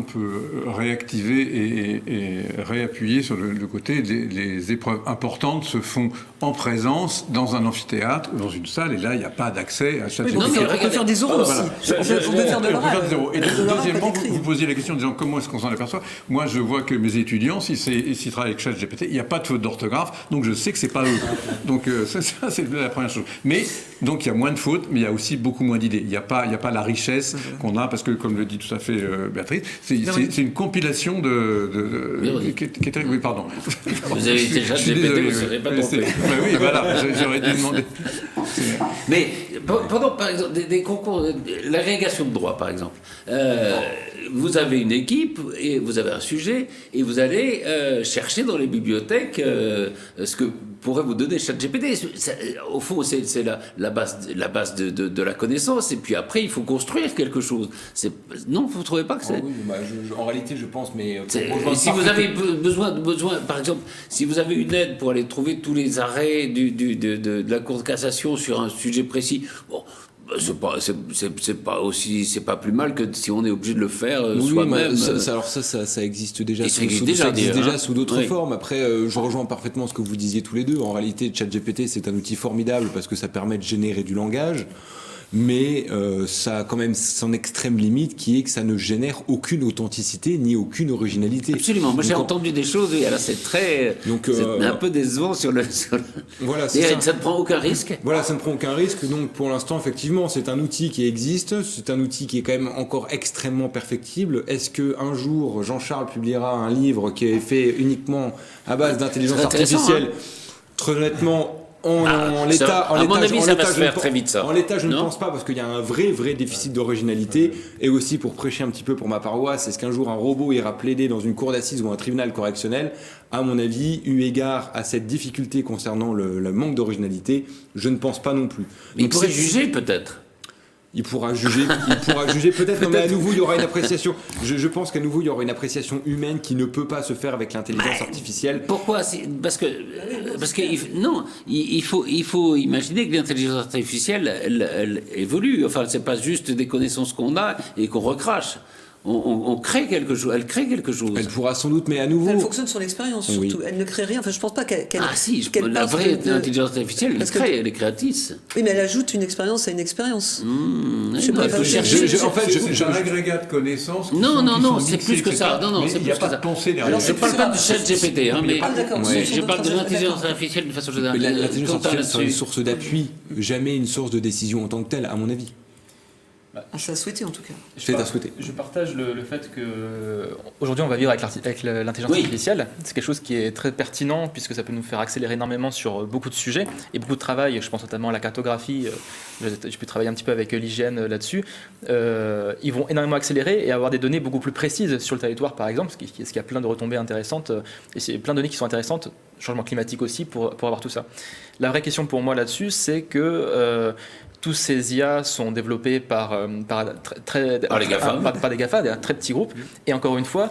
réactiver et réappuyer sur le côté. Les épreuves importantes se font en présence dans un amphithéâtre, dans une salle, et là, il n'y a pas d'accès à ChatGPT. On peut faire des oraux aussi. On peut faire de l'oral. Et deuxièmement, vous posiez la question en disant comment est-ce qu'on s'en aperçoit. Moi, je vois que mes étudiants, s'ils travaillent avec ChatGPT, il n'y a pas de faute d'orthographe, donc je sais que c'est pas eux. Donc ça, c'est la première chose. Mais donc il y a moins de fautes, mais il y a aussi beaucoup moins d'idées. Il n'y a pas la richesse qu'on a, parce que comme le dit tout à fait Béatrice, c'est une compilation qui est très... Oui, pardon. Vous avez déjà GPT, vous ne serez pas trompé. Oui, voilà, j'aurais dû demander. Mais pendant, par exemple, des concours, l'agrégation de droit, par exemple, vous avez une équipe et vous avez un sujet et vous allez chercher dans les bibliothèques ce que pourrait vous donner ChatGPT. Au fond, c'est la base de la connaissance, et puis après, il faut construire quelque chose. Non, vous ne trouvez pas que c'est... Oui, en réalité, je pense, mais... Si vous avez besoin, par exemple, si vous avez une aide pour aller trouver tous les arrêts de la Cour de cassation sur un sujet précis, bon... C'est pas plus mal que si on est obligé de le faire soi-même. Ça existe déjà. Ça existe déjà sous d'autres formes. Après, je rejoins parfaitement ce que vous disiez tous les deux. En réalité, ChatGPT, c'est un outil formidable parce que ça permet de générer du langage. Mais ça a quand même son extrême limite qui est que ça ne génère aucune authenticité ni aucune originalité. Absolument. Moi, j'ai entendu des choses, et alors c'est un peu décevant sur le... Voilà, ça ne prend aucun risque. Voilà, ça ne prend aucun risque. Donc, pour l'instant, effectivement, c'est un outil qui existe. C'est un outil qui est quand même encore extrêmement perfectible. Est-ce qu'un jour, Jean-Charles publiera un livre qui est fait uniquement à base d'intelligence artificielle ? Très honnêtement... À mon avis, ça va se faire très vite, ça. En l'état, je ne pense pas, parce qu'il y a un vrai déficit d'originalité. Et aussi, pour prêcher un petit peu pour ma paroisse, est-ce qu'un jour un robot ira plaider dans une cour d'assises ou un tribunal correctionnel ? À mon avis, eu égard à cette difficulté concernant le manque d'originalité, je ne pense pas non plus. Mais il pourrait juger, peut-être. Il pourra juger peut-être, mais à nouveau il y aura une appréciation. Je pense qu'à nouveau il y aura une appréciation humaine qui ne peut pas se faire avec l'intelligence artificielle. Pourquoi ? Parce que non, il faut imaginer que l'intelligence artificielle elle évolue. Enfin, c'est pas juste des connaissances qu'on a et qu'on recrache. on crée quelque chose. Elle crée quelque chose. Elle pourra sans doute, mais à nouveau. Elle fonctionne sur l'expérience surtout. Oui. Elle ne crée rien. Enfin, je pense pas qu'elle. La vraie intelligence artificielle, elle est créatrice. Oui, mais elle ajoute une expérience à une expérience. C'est un agrégat de connaissances. Non, c'est plus que ça. Non, c'est plus que ça. Il n'y a pas de pensée derrière. Je ne parle pas du chat GPT, mais je parle de l'intelligence artificielle de façon générale. L'intelligence artificielle sera une source d'appui, jamais une source de décision en tant que telle, à mon avis. C'est à souhaiter en tout cas. C'est à souhaiter. Je partage le fait que aujourd'hui on va vivre avec l'intelligence artificielle. C'est quelque chose qui est très pertinent puisque ça peut nous faire accélérer énormément sur beaucoup de sujets et beaucoup de travail. Je pense notamment à la cartographie. J'ai pu travailler un petit peu avec l'IGN là-dessus. Ils vont énormément accélérer et avoir des données beaucoup plus précises sur le territoire, par exemple, parce qu'il y a plein de retombées intéressantes et c'est plein de données qui sont intéressantes. Changement climatique aussi pour avoir tout ça. La vraie question pour moi là-dessus, c'est que tous ces IA sont développés par des GAFA, des très petits groupes. Et encore une fois,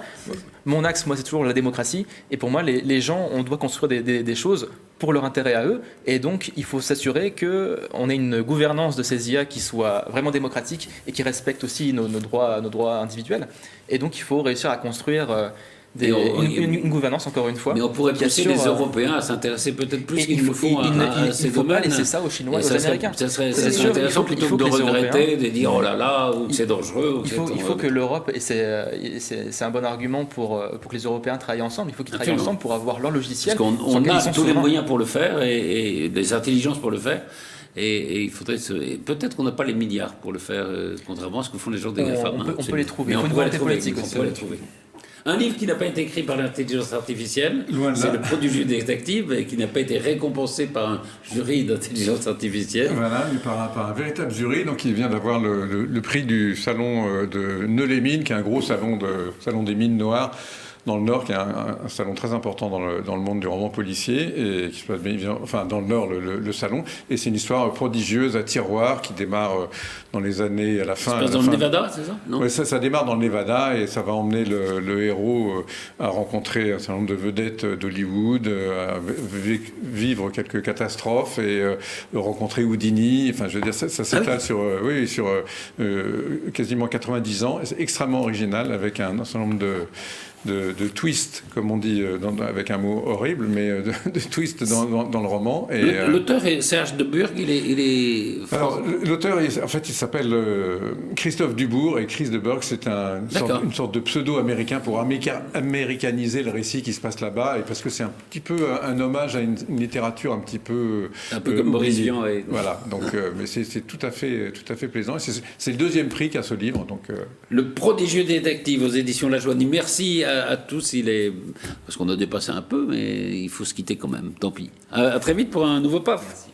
mon axe, moi, c'est toujours la démocratie. Et pour moi, les gens, on doit construire des choses pour leur intérêt à eux. Et donc, il faut s'assurer qu'on ait une gouvernance de ces IA qui soit vraiment démocratique et qui respecte aussi nos droits individuels. Et donc, il faut réussir à construire une gouvernance, encore une fois. Mais on pourrait pousser les Européens à s'intéresser peut-être plus qu'ils le font à ces domaines. Il faut pas laisser ça aux Chinois et aux Américains. Ça serait intéressant plutôt que de regretter, de dire oh là là, ou que c'est dangereux. Il faut que l'Europe, et c'est un bon argument pour que les Européens travaillent ensemble, il faut qu'ils travaillent ensemble pour avoir leur logiciel. Parce qu'on a tous les moyens pour le faire et des intelligences pour le faire. Et il faudrait peut-être qu'on n'a pas les milliards pour le faire, contrairement à ce que font les gens des GAFA. On peut les trouver. Mais on pourrait les trouver. Un livre qui n'a pas été écrit par l'intelligence artificielle, c'est Le Prodigieux détective, et qui n'a pas été récompensé par un jury d'intelligence artificielle. Voilà, mais par un véritable jury, donc il vient d'avoir le prix du salon de Neu-les-Mines, qui est un gros salon des mines noires dans le Nord, qui est un salon très important dans le monde du roman policier, et qui se passe bien, dans le Nord, le salon. Et c'est une histoire prodigieuse à tiroir qui démarre dans les années à la fin. Ça se passe dans le Nevada, c'est ça? Oui, ça démarre dans le Nevada et ça va emmener le héros à rencontrer un certain nombre de vedettes d'Hollywood, à vivre quelques catastrophes et rencontrer Houdini. Enfin, je veux dire, ça s'étale sur quasiment 90 ans. C'est extrêmement original avec un certain nombre de twist, comme on dit, avec un mot horrible, mais de twist dans le roman. L'auteur est Serge de Burgh, il est... Alors, l'auteur, en fait, il s'appelle Christophe Dubourg, et Chris de Burgh, c'est une sorte de pseudo-américain pour américaniser le récit qui se passe là-bas, et parce que c'est un petit peu un hommage à une littérature un petit peu... Un peu comme Boris Vian. Voilà, donc, mais c'est tout à fait plaisant. Et c'est le deuxième prix qu'a ce livre. Donc, Le Prodigieux détective aux éditions La Joanie. Merci à tous, parce qu'on a dépassé un peu, mais il faut se quitter quand même, tant pis. À très vite pour un nouveau PAF. Merci.